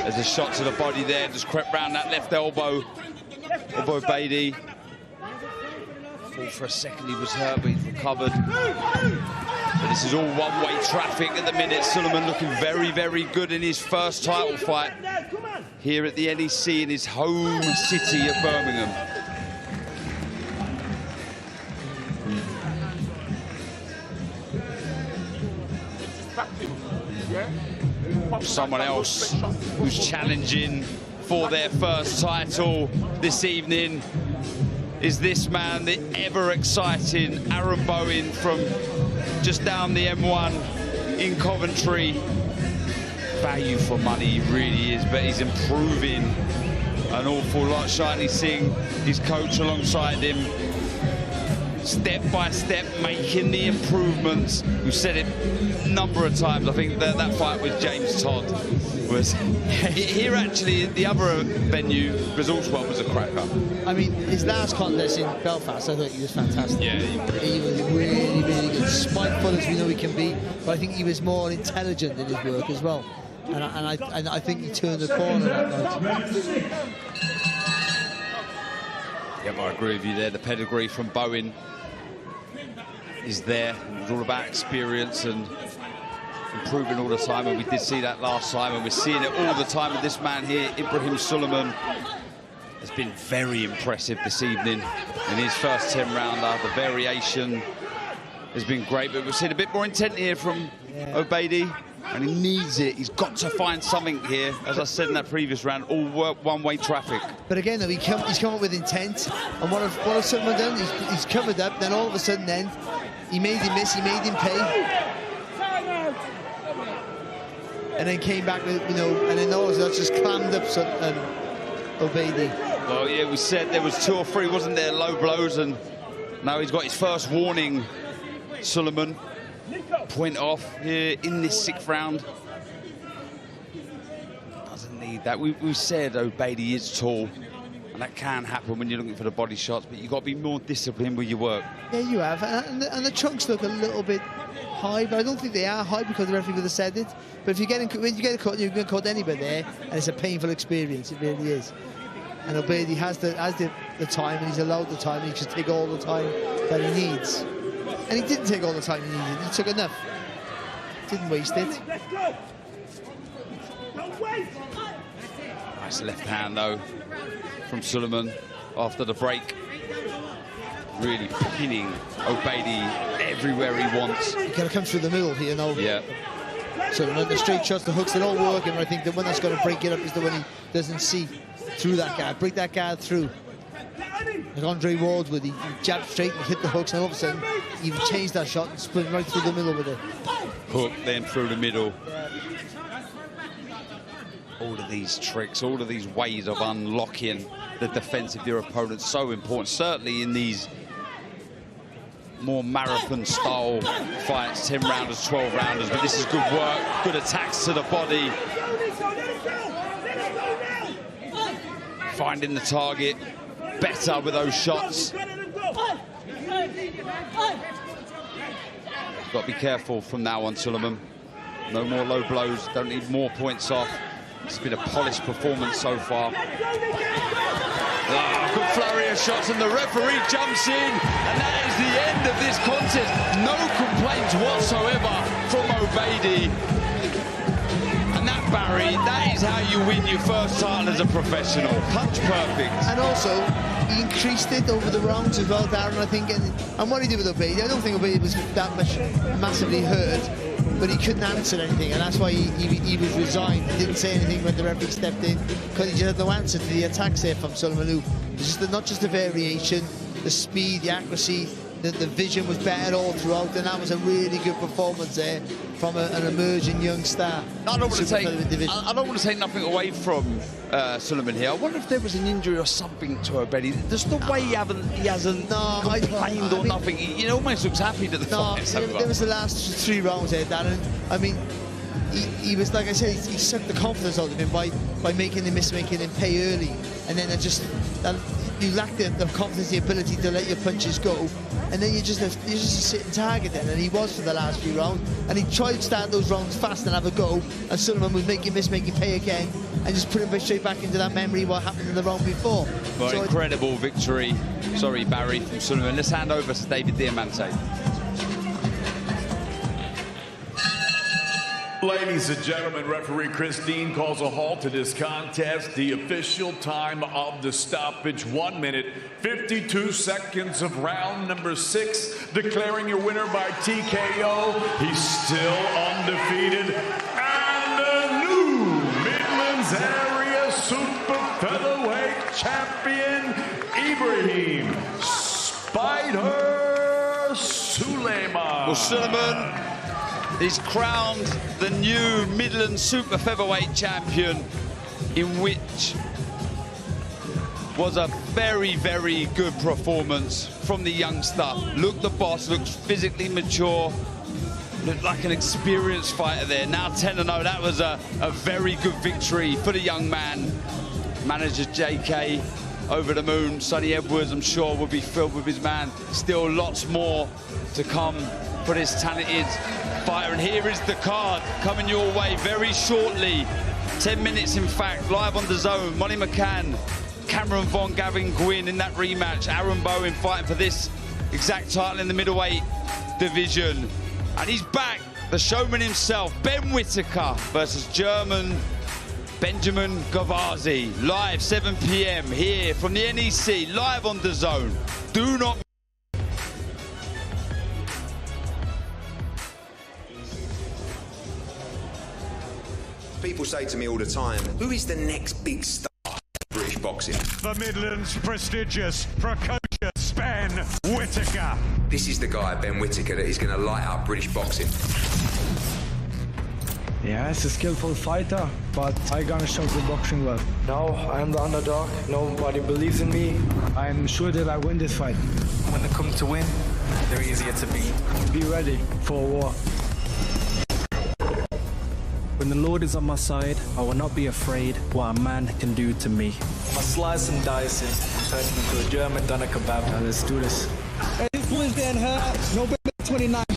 There's a shot to the body there, just crept round that left elbow of Obeidi. Thought for a second he was hurt, but he's recovered. But this is all one-way traffic at the minute. Sullivan looking very, very good in his first title fight here at the NEC in his home city of Birmingham. Someone else who's challenging for their first title this evening is this man, the ever-exciting Aaron Bowen from just down the M1 in Coventry. Value for money, he really is, but he's improving an awful lot. Shiny Singh, his coach alongside him, step by step making the improvements. We've said it a number of times. I think that fight with James Todd was here actually. The other venue, Resorts One, was a cracker. I mean, his last contest in Belfast, I thought he was fantastic. Yeah, he was really, really good. Spiteful as we know he can be, but I think he was more intelligent in his work as well. And I think he turned the corner that night. Yeah, I agree with you there. The pedigree from Bowen is there. It's all about experience and improving all the time, and we did see that last time, and we're seeing it all the time with this man here, Ibrahim Sullivan. Has been very impressive this evening in his first 10-rounder. The variation has been great, but we've seen a bit more intent here from Obeidi, and he needs it. He's got to find something here. As I said in that previous round, all one-way traffic. But again, though, he's come up with intent, and what has Sullivan done? He's covered up, then all of a sudden then, he made him miss, he made him pay. And then came back with, you know, and then all of that just clammed up Obeidi. Well, yeah, we said there was 2 or 3, wasn't there, low blows, and now he's got his first warning, Sullivan. Point off here in this 6th round. Doesn't need that. We said Obeidi is tall, and that can happen when you're looking for the body shots, but you've got to be more disciplined with your work. Yeah, you have, and the chunks look a little bit high, but I don't think they are high because the referee would have said it. But if when you get caught, you can caught anybody there, and it's a painful experience. It really is. And Obeidi has the time, and he's allowed the time, and he should take all the time that he needs. And he didn't take all the time he needed. He took enough. Didn't waste it. Nice left hand though from Sullivan after the break. really pinning Obeidi everywhere he wants. He's got to come through the middle here now. Yeah. So the straight shots, the hooks, they're all working, but I think the one that's going to break it up is the one he doesn't see through that guard. Break that guard through. Like Andre Ward would, he jabbed straight and hit the hooks, and all of a sudden he changed that shot and sprint right through the middle with it. Hook, then through the middle. All of these tricks, all of these ways of unlocking the defense of your opponent, so important, certainly in these more marathon-style fights, 10-rounders, 12-rounders, but this is good work, good attacks to the body. Finding the target, better with those shots. Got to be careful from now on, Suleiman. No more low blows, don't need more points off. It's been a polished performance so far. Good flurry of shots, and the referee jumps in, and that is the end of this contest. No complaints whatsoever from Obeidi. And that, Barry, that is how you win your first title as a professional. Punch perfect. And also, he increased it over the rounds as well, Darren, I think. And what he did with Obeidi, I don't think Obeidi was that much massively hurt, but he couldn't answer anything, and that's why he was resigned. He didn't say anything when the referee stepped in, because he just had no answer to the attacks there from Suleiman. Not just the variation, the speed, the accuracy, the vision was better all throughout, and that was a really good performance there from an emerging young star. I don't want to take nothing away from Suleiman here. I wonder if there was an injury or something to Obeidi. Just the way he hasn't complained or nothing. He almost looks happy that the fight's over. There was the last 3 rounds there, Darren. I mean, he was, like I said, he sucked the confidence out of him by making him pay early, and then you lack the confidence, the ability to let your punches go, and then you're just a sitting target then, and he was for the last few rounds, and he tried to start those rounds fast and have a go, and Suleiman would make him pay again, and just put him straight back into that memory of what happened in the round before. Well, so incredible victory, sorry, Barry, from Suleiman. Let's hand over to David Diamante. Ladies and gentlemen, referee Christine calls a halt to this contest. The official time of the stoppage, 1 minute, 52 seconds of round number 6. Declaring your winner by TKO. He's still undefeated. And the new Midlands Area Super Featherweight Champion, Ibrahim Spider Suleiman. Well, Suleiman is crowned the new Midland Super Featherweight Champion, in which was a very, very good performance from the youngster. Looked the boss, looks physically mature, looked like an experienced fighter there. Now 10-0, that was a very good victory for the young man. Manager JK over the moon. Sonny Edwards, I'm sure, will be filled with his man. Still lots more to come for this talented fighter. And here is the card coming your way very shortly. 10 minutes, in fact, live on DAZN. Molly McCann, Cameron Vaughn, Gavin Gwynn in that rematch. Aaron Bowen fighting for this exact title in the middleweight division. And he's back, the showman himself, Ben Whittaker versus German Benjamin Gavazi. Live 7 p.m. here from the NEC, live on DAZN. Do not People say to me all the time, who is the next big star in British boxing? The Midlands' prestigious, precocious Ben Whittaker. This is the guy, Ben Whittaker, that is going to light up British boxing. Yeah, he's a skillful fighter, but I'm gonna show the boxing well. Now I'm the underdog, nobody believes in me. I'm sure that I win this fight. When it comes to win, they're easier to beat. Be ready for a war. When the Lord is on my side, I will not be afraid what a man can do to me. I slice and dice him, turn him into a German doner kebab. Let's do this. This boy's getting hurt. November 29th.